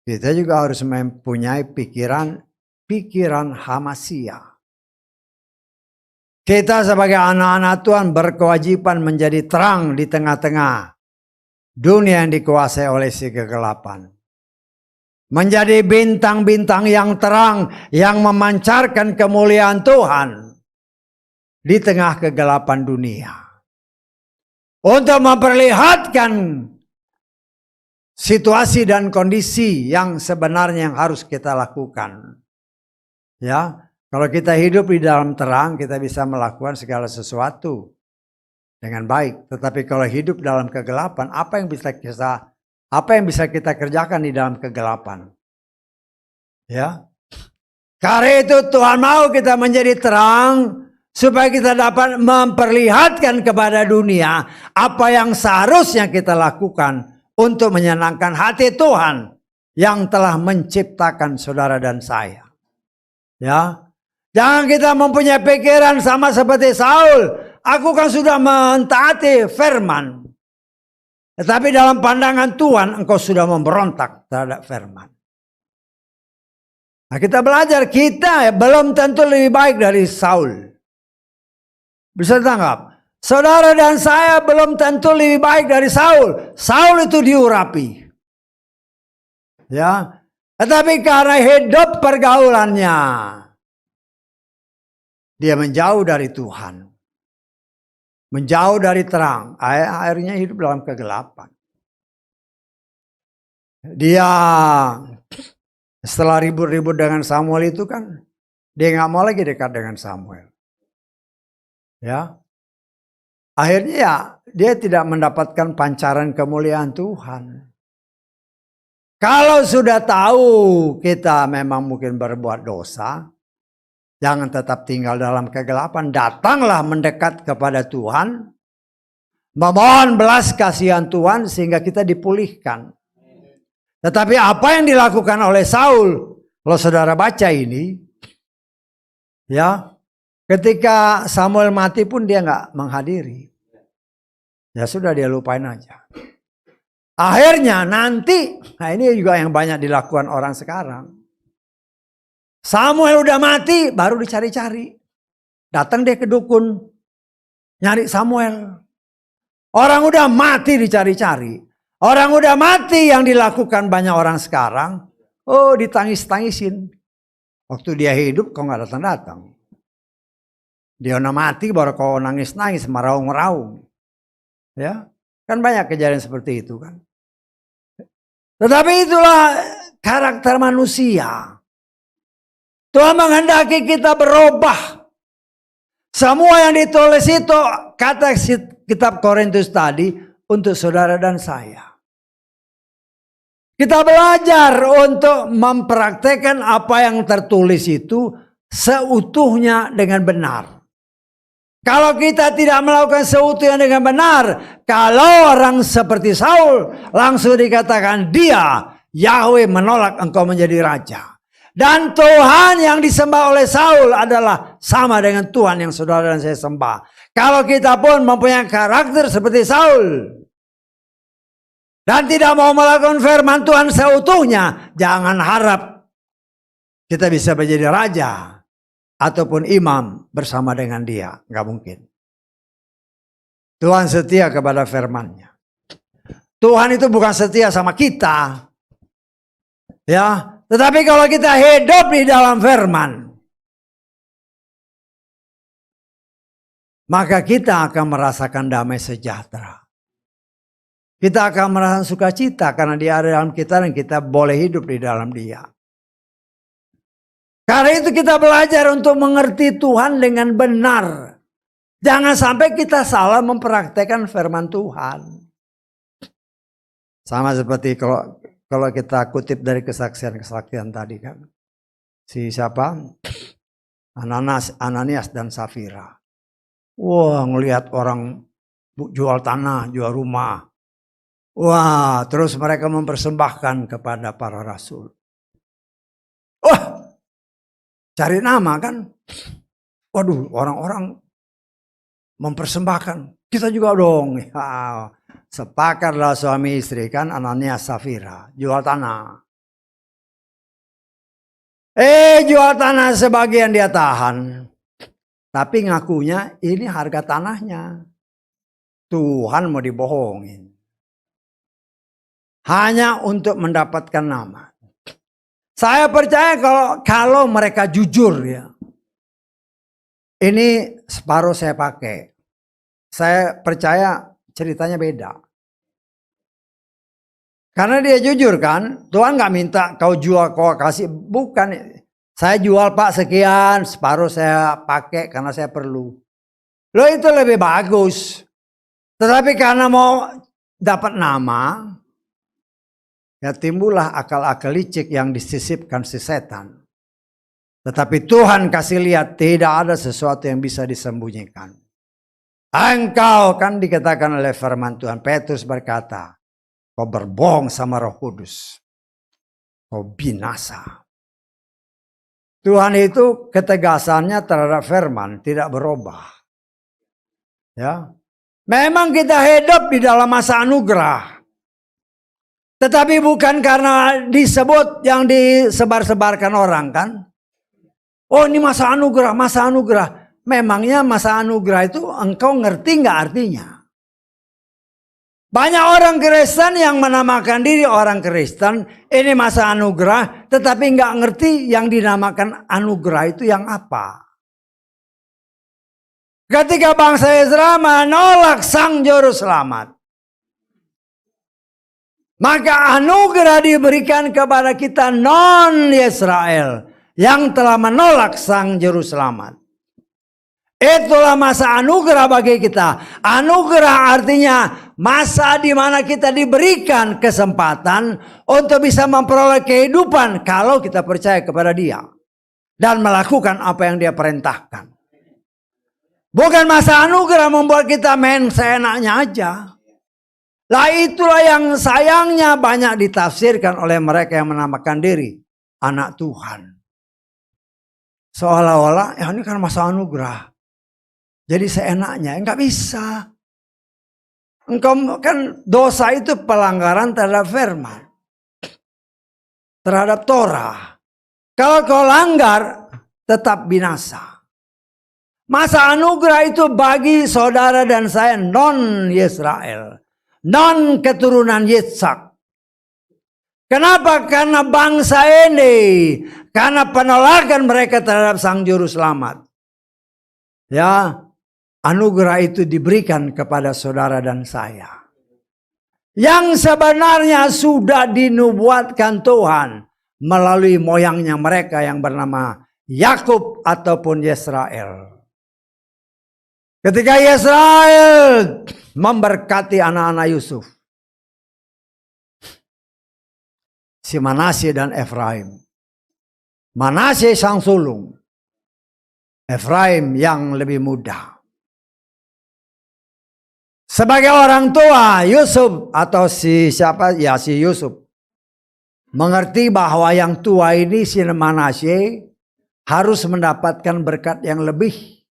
kita juga harus mempunyai pikiran Hamasia. Kita sebagai anak-anak Tuhan berkewajiban menjadi terang di tengah-tengah dunia yang dikuasai oleh si kegelapan. Menjadi bintang-bintang yang terang yang memancarkan kemuliaan Tuhan di tengah kegelapan dunia. Untuk memperlihatkan situasi dan kondisi yang sebenarnya yang harus kita lakukan. Ya, kalau kita hidup di dalam terang, kita bisa melakukan segala sesuatu dengan baik. Tetapi kalau hidup dalam kegelapan, apa yang bisa kita kerjakan di dalam kegelapan? Ya. Karena itu Tuhan mau kita menjadi terang supaya kita dapat memperlihatkan kepada dunia apa yang seharusnya kita lakukan untuk menyenangkan hati Tuhan yang telah menciptakan saudara dan saya. Ya, jangan kita mempunyai pikiran sama seperti Saul. Aku kan sudah mentaati firman. Tetapi dalam pandangan Tuhan engkau sudah memberontak terhadap firman. Nah, kita belajar, kita belum tentu lebih baik dari Saul. Bisa ditangkap? Saudara dan saya belum tentu lebih baik dari Saul. Saul itu diurapi. Ya, tetapi karena hidup pergaulannya, dia menjauh dari Tuhan. Menjauh dari terang. Akhirnya hidup dalam kegelapan. Dia setelah ribut-ribut dengan Samuel itu kan, dia nggak mau lagi dekat dengan Samuel. Ya, akhirnya ya dia tidak mendapatkan pancaran kemuliaan Tuhan. Kalau sudah tahu kita memang mungkin berbuat dosa, jangan tetap tinggal dalam kegelapan. Datanglah mendekat kepada Tuhan, memohon belas kasihan Tuhan sehingga kita dipulihkan. Tetapi apa yang dilakukan oleh Saul, kalau saudara baca ini, ya, ketika Samuel mati pun dia nggak menghadiri. Ya sudah, dia lupain aja. Akhirnya nanti, nah ini juga yang banyak dilakukan orang sekarang. Samuel udah mati, baru dicari-cari. Datang dia ke dukun, nyari Samuel. Orang udah mati dicari-cari. Orang udah mati yang dilakukan banyak orang sekarang, oh ditangis-tangisin. Waktu dia hidup kok nggak datang-datang. Dia udah mati baru kau nangis-nangis, meraung-raung. Ya, kan banyak kejadian seperti itu kan. Tetapi itulah karakter manusia. Tuhan menghendaki kita berubah. Semua yang ditulis itu kata kitab Korintus tadi untuk saudara dan saya. Kita belajar untuk mempraktekkan apa yang tertulis itu seutuhnya dengan benar. Kalau kita tidak melakukan seutuhnya dengan benar, kalau orang seperti Saul langsung dikatakan dia, Yahweh menolak engkau menjadi raja. Dan Tuhan yang disembah oleh Saul adalah sama dengan Tuhan yang saudara dan saya sembah. Kalau kita pun mempunyai karakter seperti Saul dan tidak mau melakukan firman Tuhan seutuhnya, jangan harap kita bisa menjadi raja ataupun imam bersama dengan dia. Nggak mungkin. Tuhan setia kepada firman-Nya. Tuhan itu bukan setia sama kita. Ya, tetapi kalau kita hidup di dalam firman, maka kita akan merasakan damai sejahtera. Kita akan merasakan sukacita karena dia ada dalam kita dan kita boleh hidup di dalam dia. Karena itu kita belajar untuk mengerti Tuhan dengan benar. Jangan sampai kita salah mempraktekkan firman Tuhan. Sama seperti kalau kita kutip dari kesaksian-kesaksian tadi kan. Si siapa? Ananias dan Safira. Wah, ngelihat orang jual tanah, jual rumah. Wah, terus mereka mempersembahkan kepada para rasul. Wah, cari nama kan. Waduh, orang-orang mempersembahkan. Kita juga dong. Ya, sepakatlah suami istri kan, Ananias Safira jual tanah. Jual tanah sebagian dia tahan. Tapi ngakunya ini harga tanahnya. Tuhan mau dibohongin. Hanya untuk mendapatkan nama. Saya percaya kalau mereka jujur ya. Ini separuh saya pakai. Saya percaya ceritanya beda. Karena dia jujur kan. Tuhan gak minta kau jual, kau kasih. Bukan. Saya jual Pak sekian. Separuh saya pakai karena saya perlu. Loh itu lebih bagus. Tetapi karena mau dapat nama. Ya timbullah akal-akal licik yang disisipkan si setan. Tetapi Tuhan kasih lihat tidak ada sesuatu yang bisa disembunyikan. Engkau kan dikatakan oleh firman Tuhan. Petrus berkata, kau berbohong sama Roh Kudus. Kau binasa. Tuhan itu ketegasannya terhadap firman tidak berubah. Ya. Memang kita hidup di dalam masa anugerah. Tetapi bukan karena disebut yang disebar-sebarkan orang kan. Oh ini masa anugerah, masa anugerah. Memangnya masa anugerah itu engkau ngerti nggak artinya? Banyak orang Kristen yang menamakan diri orang Kristen. Ini masa anugerah. Tetapi nggak ngerti yang dinamakan anugerah itu yang apa. Ketika bangsa Israel menolak Sang Juru Selamat. Maka anugerah diberikan kepada kita non-Israel yang telah menolak Sang Juru Selamat. Itulah masa anugerah bagi kita. Anugerah artinya masa di mana kita diberikan kesempatan untuk bisa memperoleh kehidupan kalau kita percaya kepada Dia dan melakukan apa yang Dia perintahkan. Bukan masa anugerah membuat kita main seenaknya aja. Lah itulah yang sayangnya banyak ditafsirkan oleh mereka yang menamakan diri anak Tuhan. Seolah-olah ya ini kan masa anugerah. Jadi seenaknya enggak bisa. Engkau kan dosa itu pelanggaran terhadap firman. Terhadap Torah. Kalau kau langgar tetap binasa. Masa anugerah itu bagi saudara dan saya non-Israel. Non keturunan Yitzhak. Kenapa? Karena bangsa ini. Karena penolakan mereka terhadap Sang Juru Selamat. Ya, anugerah itu diberikan kepada saudara dan saya. Yang sebenarnya sudah dinubuatkan Tuhan. Melalui moyangnya mereka yang bernama Yakub ataupun Yesrael. Ketika Yesrael memberkati anak-anak Yusuf. Si Manasye dan Efraim. Manasye sang sulung. Efraim yang lebih muda. Sebagai orang tua Yusuf atau si Yusuf. Mengerti bahwa yang tua ini si Manasye harus mendapatkan berkat yang lebih.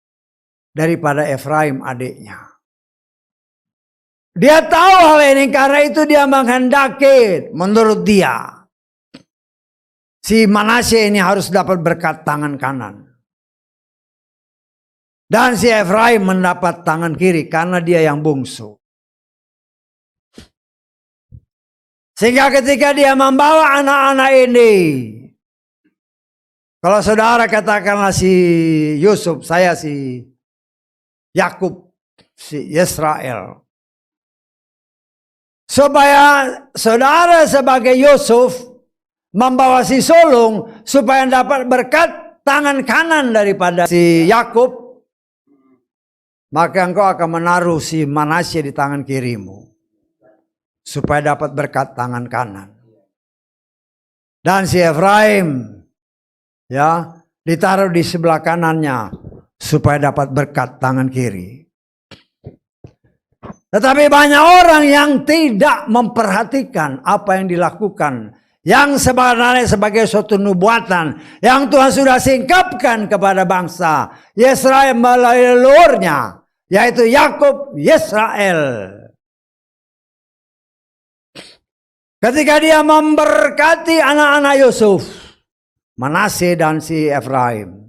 Daripada Efraim adiknya. Dia tahu hal ini karena itu dia menghendaki menurut dia. Si Manasye ini harus dapat berkat tangan kanan. Dan si Efraim mendapat tangan kiri karena dia yang bungsu. Sehingga ketika dia membawa anak-anak ini. Kalau saudara katakanlah si Yusuf, saya si Yakub, si Yesrael. Supaya saudara sebagai Yusuf membawa si sulung supaya dapat berkat tangan kanan daripada si Yakub. Maka engkau akan menaruh si Manasye di tangan kirimu. Supaya dapat berkat tangan kanan. Dan si Efraim ya ditaruh di sebelah kanannya. Supaya dapat berkat tangan kiri. Tetapi banyak orang yang tidak memperhatikan apa yang dilakukan, yang sebenarnya sebagai suatu nubuatan yang Tuhan sudah singkapkan kepada bangsa Israel melalui leluhurnya, yaitu Yakub Israel. Ketika dia memberkati anak-anak Yusuf, Manasye dan si Efraim,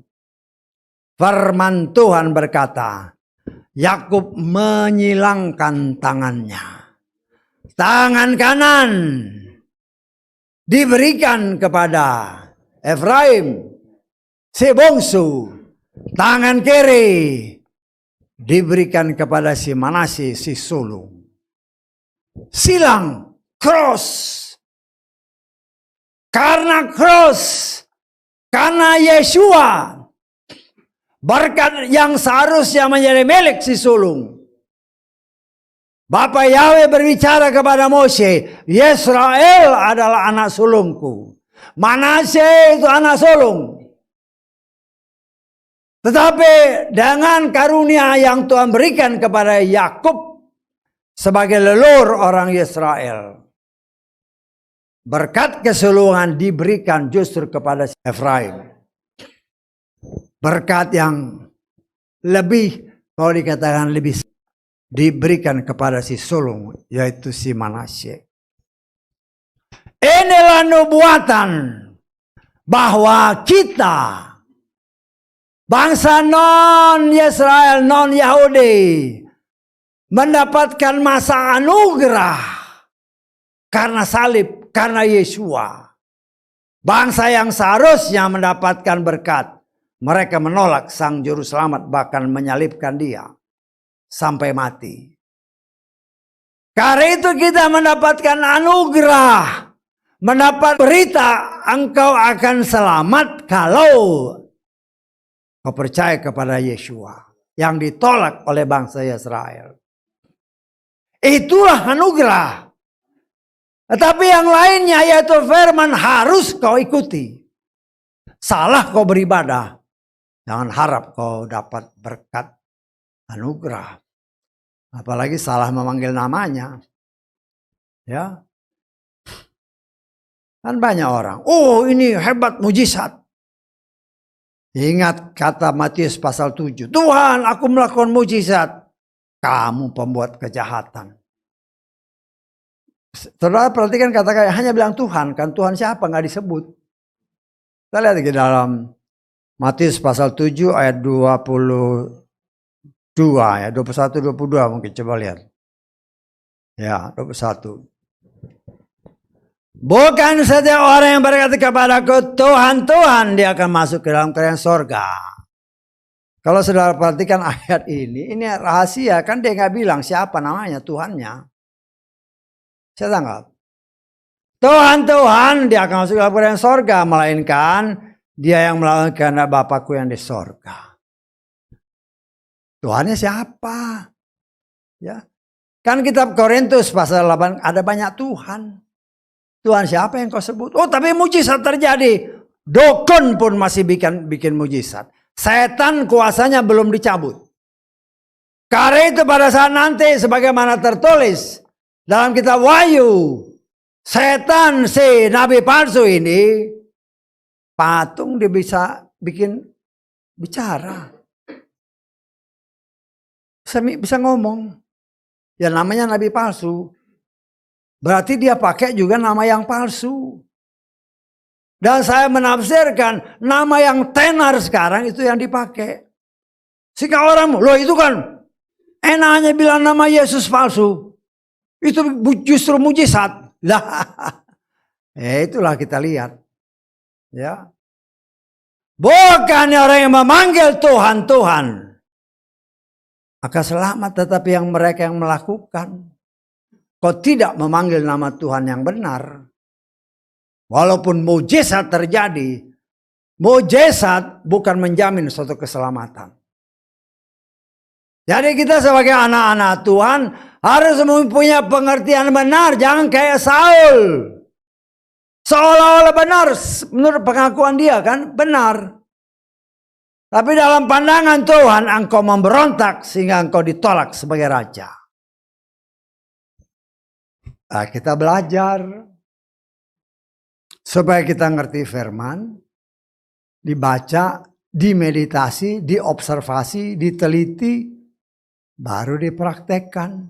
firman Tuhan berkata, Yakub menyilangkan tangannya. Tangan kanan diberikan kepada Efraim, si bungsu. Tangan kiri diberikan kepada si Manasye, si sulung. Silang, cross. Karena cross, karena Yeshua, berkat yang seharusnya menjadi milik si sulung. Bapak Yahweh berbicara kepada Mose, Israel adalah anak sulungku. Manasye itu anak sulung. Tetapi dengan karunia yang Tuhan berikan kepada Yakub sebagai leluhur orang Israel, berkat kesulungan diberikan justru kepada Efraim. Berkat yang lebih, kalau dikatakan lebih, diberikan kepada si sulung, yaitu si Manasye. Inilah nubuatan bahwa kita, bangsa non-Israel, non-Yahudi, mendapatkan masa anugerah karena salib, karena Yeshua. Bangsa yang seharusnya mendapatkan berkat, mereka menolak Sang Juru Selamat, bahkan menyalibkan dia sampai mati. Karena itu kita mendapatkan anugerah, mendapat berita engkau akan selamat kalau kau percaya kepada Yeshua yang ditolak oleh bangsa Israel. Itulah anugerah. Tetapi yang lainnya yaitu firman harus kau ikuti. Salah kau beribadah, jangan harap kau dapat berkat anugerah. Apalagi salah memanggil namanya. Ya. Kan banyak orang, oh ini hebat mujizat. Ingat kata Matius pasal 7. Tuhan, aku melakukan mujizat. Kamu pembuat kejahatan. Saudara perhatikan kata-kata hanya bilang Tuhan. Kan Tuhan siapa? Nggak disebut. Kita lihat di dalam Matius pasal 7 ayat 22 ya, 21 22 mungkin coba lihat. Ya, 21. Bukan setiap orang yang berkata kepadaku Tuhan, Tuhan, dia akan masuk ke dalam kerajaan sorga. Kalau saudara perhatikan ayat ini rahasia, kan dia nggak bilang siapa namanya Tuhannya. Saya tangkap. Tuhan, Tuhan, dia akan masuk ke dalam kerajaan sorga, melainkan dia yang melakukan kehendak Bapakku yang di sorga. Tuhannya siapa? Ya, kan kitab Korintus pasal 8 ada banyak Tuhan. Tuhan siapa yang kau sebut? Oh, tapi mujizat terjadi. Dokon pun masih bikin mujizat. Setan kuasanya belum dicabut. Karena itu pada saat nanti sebagaimana tertulis dalam kitab Wahyu, setan si nabi palsu ini patung dia bisa bikin bicara. Bisa ngomong. Ya namanya nabi palsu. Berarti dia pakai juga nama yang palsu. Dan saya menafsirkan nama yang tenar sekarang itu yang dipakai. Sehingga orang, loh itu kan enaknya bilang nama Yesus palsu. Itu justru mujizat. Lah, itulah kita lihat. Ya. Bukan orang yang memanggil Tuhan, Tuhan akan selamat, tetapi yang mereka yang melakukan. Kau tidak memanggil nama Tuhan yang benar. Walaupun mujizat terjadi, mujizat bukan menjamin suatu keselamatan. Jadi kita sebagai anak-anak Tuhan harus mempunyai pengertian benar. Jangan kayak Saul. Seolah-olah benar menurut pengakuan dia kan benar. Tapi dalam pandangan Tuhan engkau memberontak sehingga engkau ditolak sebagai raja. kita belajar supaya kita ngerti firman, dibaca, dimeditasi, diobservasi, diteliti, baru dipraktekkan.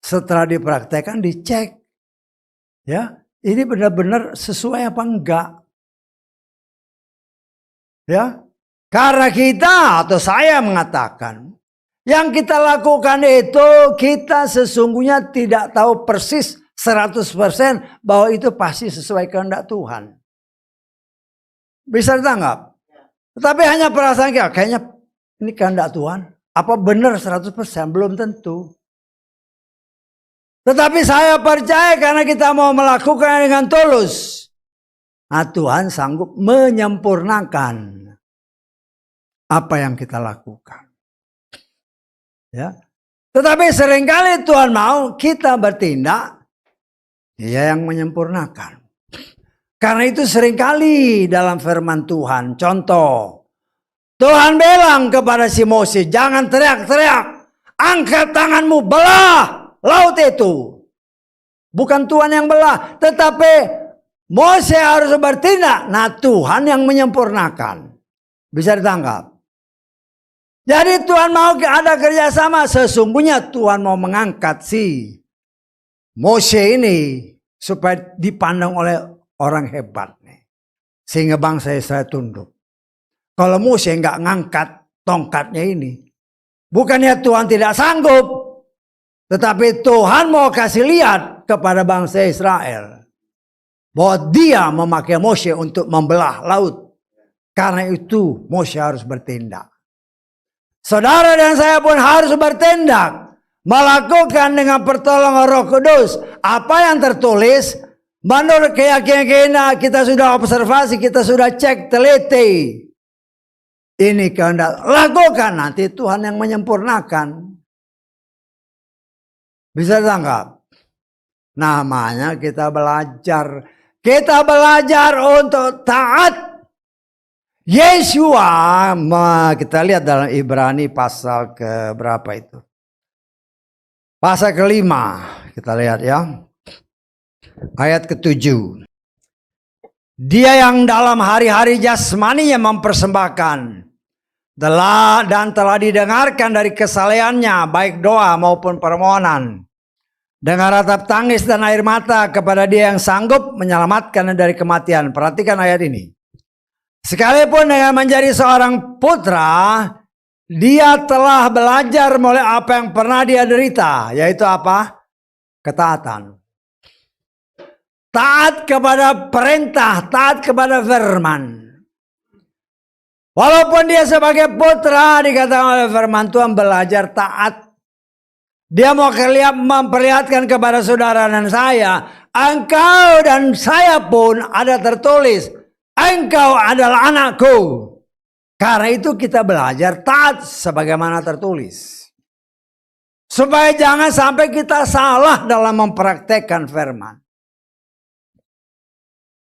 Setelah dipraktekkan, dicek. Ya, ini benar-benar sesuai apa enggak? Ya, karena kita atau saya mengatakan, yang kita lakukan itu kita sesungguhnya tidak tahu persis 100% bahwa itu pasti sesuai kehendak Tuhan. Bisa ditangkap? Tetapi hanya perasaan kita, kayaknya ini kehendak Tuhan. Apa benar 100%? Belum tentu. Tetapi saya percaya karena kita mau melakukan dengan tulus. Nah, Tuhan sanggup menyempurnakan apa yang kita lakukan. Ya. Tetapi seringkali Tuhan mau kita bertindak, Dia yang menyempurnakan. Karena itu seringkali dalam firman Tuhan, contoh, Tuhan bilang kepada si Moses, jangan teriak-teriak, angkat tanganmu, belah laut itu. Bukan Tuhan yang belah, tetapi Moses harus bertindak. Nah, Tuhan yang menyempurnakan. Bisa ditangkap. Jadi Tuhan mau ada kerjasama. Sesungguhnya Tuhan mau mengangkat si Moses ini supaya dipandang oleh orang hebat nih. Sehingga bangsa Israel tunduk. Kalau Moses nggak ngangkat tongkatnya ini, bukannya Tuhan tidak sanggup, tetapi Tuhan mau kasih lihat kepada bangsa Israel bahwa Dia memakai Moses untuk membelah laut. Karena itu Moses harus bertindak. Saudara dan saya pun harus bertindak, melakukan dengan pertolongan Roh Kudus apa yang tertulis. Menurut keyakinan kita sudah observasi, kita sudah cek, teliti. Ini kehendak, lakukan, nanti Tuhan yang menyempurnakan. Bisa tangkap? Namanya kita belajar. Kita belajar untuk taat. Yesua, kita lihat dalam Ibrani pasal ke berapa itu? Pasal ke-5, kita lihat ya. Ayat ke-7. Dia yang dalam hari-hari jasmaninya mempersembahkan dan telah didengarkan dari kesalehannya, baik doa maupun permohonan, dengan ratap tangis dan air mata kepada Dia yang sanggup menyelamatkan dari kematian. Perhatikan ayat ini. Sekalipun dengan menjadi seorang putra, Dia telah belajar mulai apa yang pernah Dia derita, yaitu apa? Ketaatan. Taat kepada perintah, taat kepada firman. Walaupun dia sebagai putra, dikatakan oleh firman Tuhan, belajar taat. Dia mau memperlihatkan kepada saudara dan saya, engkau dan saya pun ada tertulis, engkau adalah anakku. Karena itu kita belajar taat sebagaimana tertulis. Supaya jangan sampai kita salah dalam mempraktekkan firman.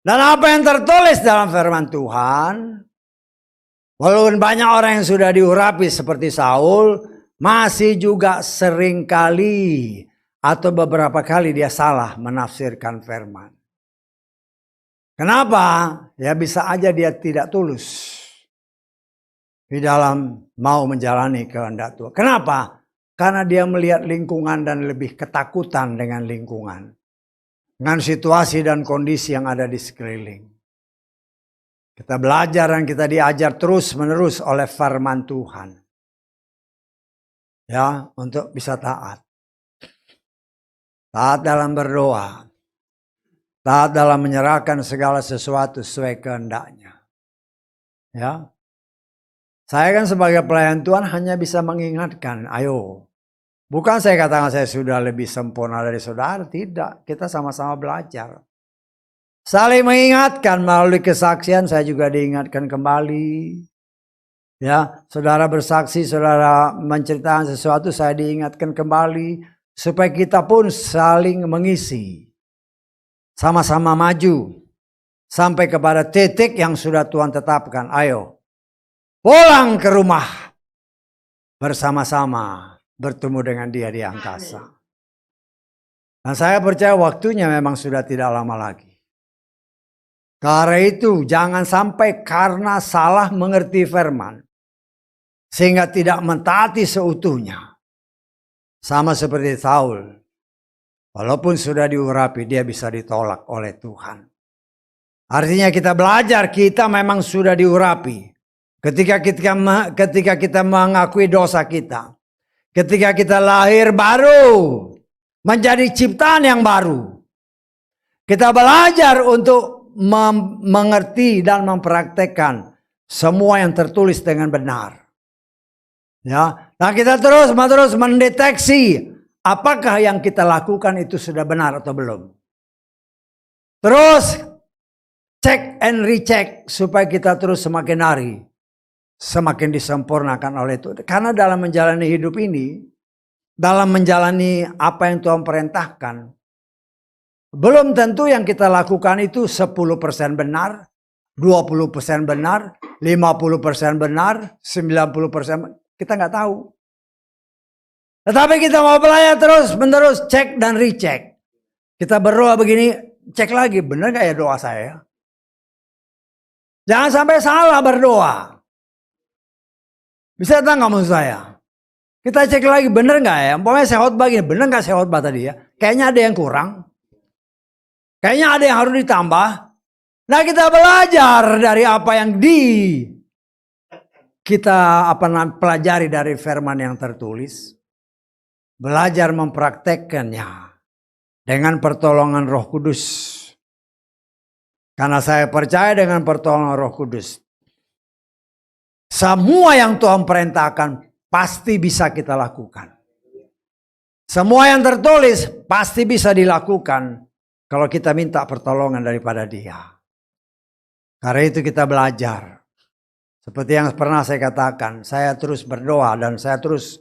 Dan apa yang tertulis dalam firman Tuhan, walaupun banyak orang yang sudah diurapi seperti Saul, masih juga sering kali atau beberapa kali dia salah menafsirkan firman. Kenapa? Ya bisa aja dia tidak tulus di dalam mau menjalani kehendak Tuhan. Kenapa? Karena dia melihat lingkungan dan lebih ketakutan dengan lingkungan. Dengan situasi dan kondisi yang ada di sekeliling. Kita belajar dan kita diajar terus menerus oleh firman Tuhan. Ya, untuk bisa taat. Taat dalam berdoa. Taat dalam menyerahkan segala sesuatu sesuai kehendaknya. Ya. Saya kan sebagai pelayan Tuhan hanya bisa mengingatkan, ayo. Bukan saya katakan saya sudah lebih sempurna dari saudara, tidak. Kita sama-sama belajar. Saling mengingatkan melalui kesaksian, saya juga diingatkan kembali. Ya, saudara bersaksi, saudara menceritakan sesuatu, saya diingatkan kembali. Supaya kita pun saling mengisi. Sama-sama maju. Sampai kepada titik yang sudah Tuhan tetapkan. Ayo, pulang ke rumah. Bersama-sama bertemu dengan Dia di angkasa. Dan saya percaya waktunya memang sudah tidak lama lagi. Karena itu jangan sampai karena salah mengerti firman, sehingga tidak mentaati seutuhnya. Sama seperti Saul. Walaupun sudah diurapi, dia bisa ditolak oleh Tuhan. Artinya kita belajar, kita memang sudah diurapi. Ketika kita mengakui dosa kita. Ketika kita lahir baru. Menjadi ciptaan yang baru. Kita belajar untuk mengerti dan mempraktekkan semua yang tertulis dengan benar. Ya, nah kita terus mendeteksi apakah yang kita lakukan itu sudah benar atau belum. Terus cek and recheck supaya kita terus semakin hari, semakin disempurnakan oleh Tuhan. Karena dalam menjalani hidup ini, dalam menjalani apa yang Tuhan perintahkan, belum tentu yang kita lakukan itu 10% benar, 20% benar, 50% benar, 90% kita nggak tahu. Tetapi kita mau belajar terus menerus cek dan recheck. Kita berdoa begini, cek lagi benar nggak ya doa saya? Jangan sampai salah berdoa. Bisa tahu nggak maksud saya? Kita cek lagi bener nggak ya? Pokoknya saya khotbah gini, bener nggak saya khotbah tadi ya? Kayaknya ada yang kurang. Kayaknya ada yang harus ditambah. Nah kita belajar dari apa yang kita pelajari dari firman yang tertulis. Belajar mempraktekkannya dengan pertolongan Roh Kudus. Karena saya percaya dengan pertolongan Roh Kudus. Semua yang Tuhan perintahkan pasti bisa kita lakukan. Semua yang tertulis pasti bisa dilakukan kalau kita minta pertolongan daripada Dia. Karena itu kita belajar. Seperti yang pernah saya katakan, saya terus berdoa dan saya terus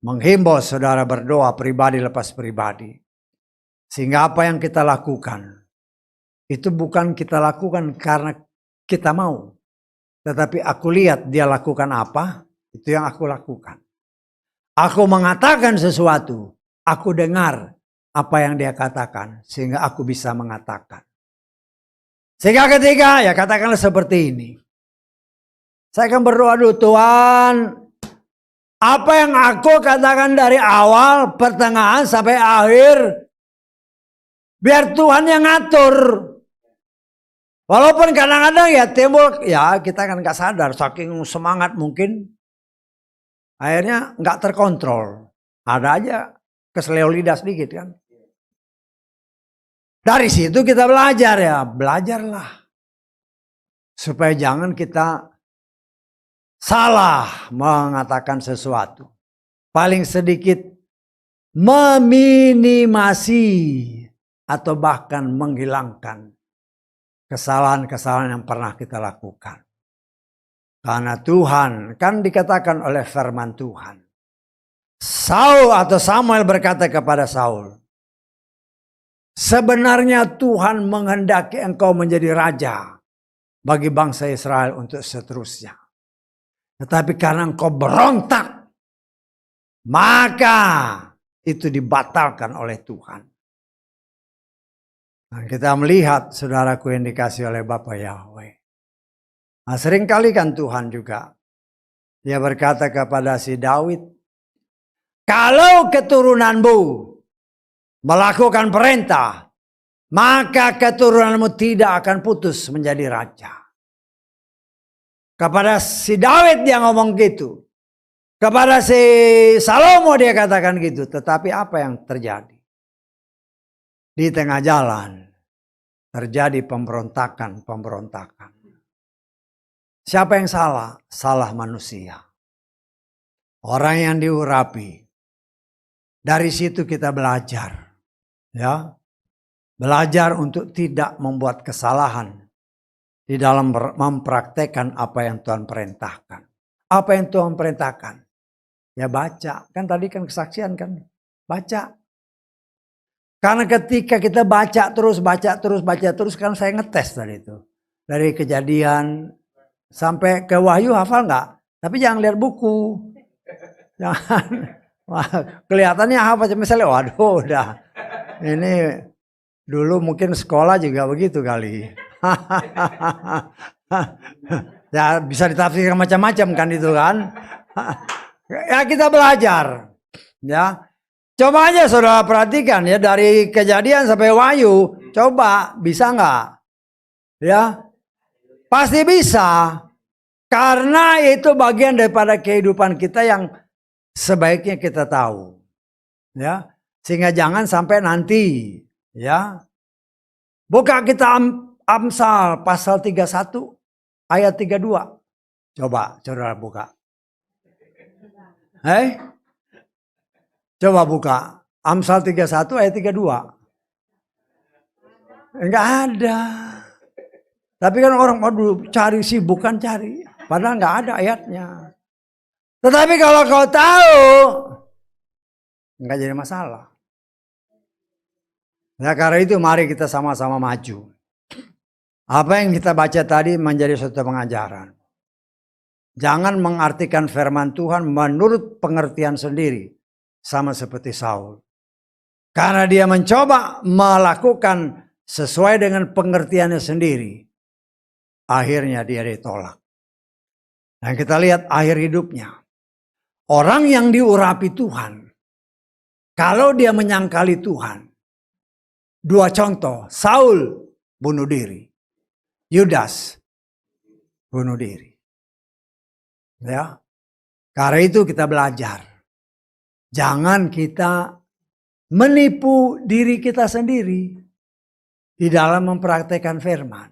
menghimbau saudara berdoa pribadi lepas pribadi. Sehingga apa yang kita lakukan, itu bukan kita lakukan karena kita mau. Tetapi aku lihat dia lakukan apa, itu yang aku lakukan. Aku mengatakan sesuatu, aku dengar apa yang dia katakan, sehingga aku bisa mengatakan. Sehingga ketika, ya katakanlah seperti ini. Saya akan berdoa dulu, Tuhan, apa yang aku katakan dari awal, pertengahan sampai akhir, biar Tuhan yang ngatur. Walaupun kadang-kadang ya timbul, ya kita kan gak sadar, saking semangat mungkin, akhirnya gak terkontrol. Ada aja keseleo lidah sedikit kan. Dari situ kita belajar ya, belajarlah. Supaya jangan kita salah mengatakan sesuatu. Paling sedikit meminimasi atau bahkan menghilangkan kesalahan-kesalahan yang pernah kita lakukan. Karena Tuhan, kan dikatakan oleh firman Tuhan. Saul atau Samuel berkata kepada Saul, sebenarnya Tuhan menghendaki engkau menjadi raja bagi bangsa Israel untuk seterusnya. Tetapi karena engkau berontak, maka itu dibatalkan oleh Tuhan. Nah, kita melihat saudaraku yang dikasih oleh Bapa Yahweh. Nah, seringkali kan Tuhan juga, dia berkata kepada si Daud, kalau keturunanmu melakukan perintah, maka keturunanmu tidak akan putus menjadi raja. Kepada si Daud dia ngomong gitu. Kepada si Salomo dia katakan gitu. Tetapi apa yang terjadi? Di tengah jalan terjadi pemberontakan. Siapa yang salah? Salah manusia. Orang yang diurapi. Dari situ kita belajar. Ya. Belajar untuk tidak membuat kesalahan di dalam mempraktekkan apa yang Tuhan perintahkan. Apa yang Tuhan perintahkan? Ya baca. Kan tadi kan kesaksian kan. Baca. Karena ketika kita baca terus kan saya ngetes tadi itu. Dari Kejadian sampai ke Wahyu hafal nggak? Tapi jangan lihat buku. Jangan. Wah, kelihatannya apa? Misalnya waduh udah. Ini dulu mungkin sekolah juga begitu kali. Ya bisa ditafsirkan macam-macam kan itu kan. Ya kita belajar. Ya. Coba aja saudara perhatikan ya dari Kejadian sampai Wahyu. Coba bisa nggak? Ya. Pasti bisa. Karena itu bagian daripada kehidupan kita yang sebaiknya kita tahu. Ya. Sehingga jangan sampai nanti ya. Buka kita Amsal pasal 31 ayat 32. Coba saudara buka. Coba buka Amsal 31 ayat 32. Enggak ada. Tapi kan orang cari sibuk kan cari. Padahal enggak ada ayatnya. Tetapi kalau kau tahu, enggak jadi masalah. Ya karena itu mari kita sama-sama maju. Apa yang kita baca tadi menjadi suatu pengajaran. Jangan mengartikan firman Tuhan menurut pengertian sendiri. Sama seperti Saul. Karena dia mencoba melakukan sesuai dengan pengertiannya sendiri. Akhirnya dia ditolak. Dan kita lihat akhir hidupnya. Orang yang diurapi Tuhan. Kalau dia menyangkali Tuhan. Dua contoh. Saul bunuh diri. Yudas bunuh diri. Ya. Karena itu kita belajar. Jangan kita menipu diri kita sendiri di dalam mempraktekkan firman.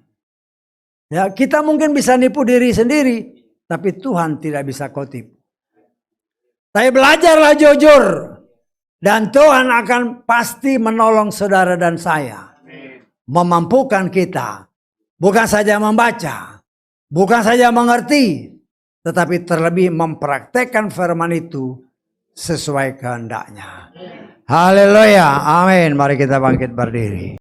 Ya, kita mungkin bisa nipu diri sendiri, tapi Tuhan tidak bisa kau tipu. Tapi belajarlah jujur, dan Tuhan akan pasti menolong saudara dan saya. Memampukan kita, bukan saja membaca, bukan saja mengerti, tetapi terlebih mempraktekkan firman itu sesuai kehendaknya. Haleluya, amin. Mari kita bangkit berdiri.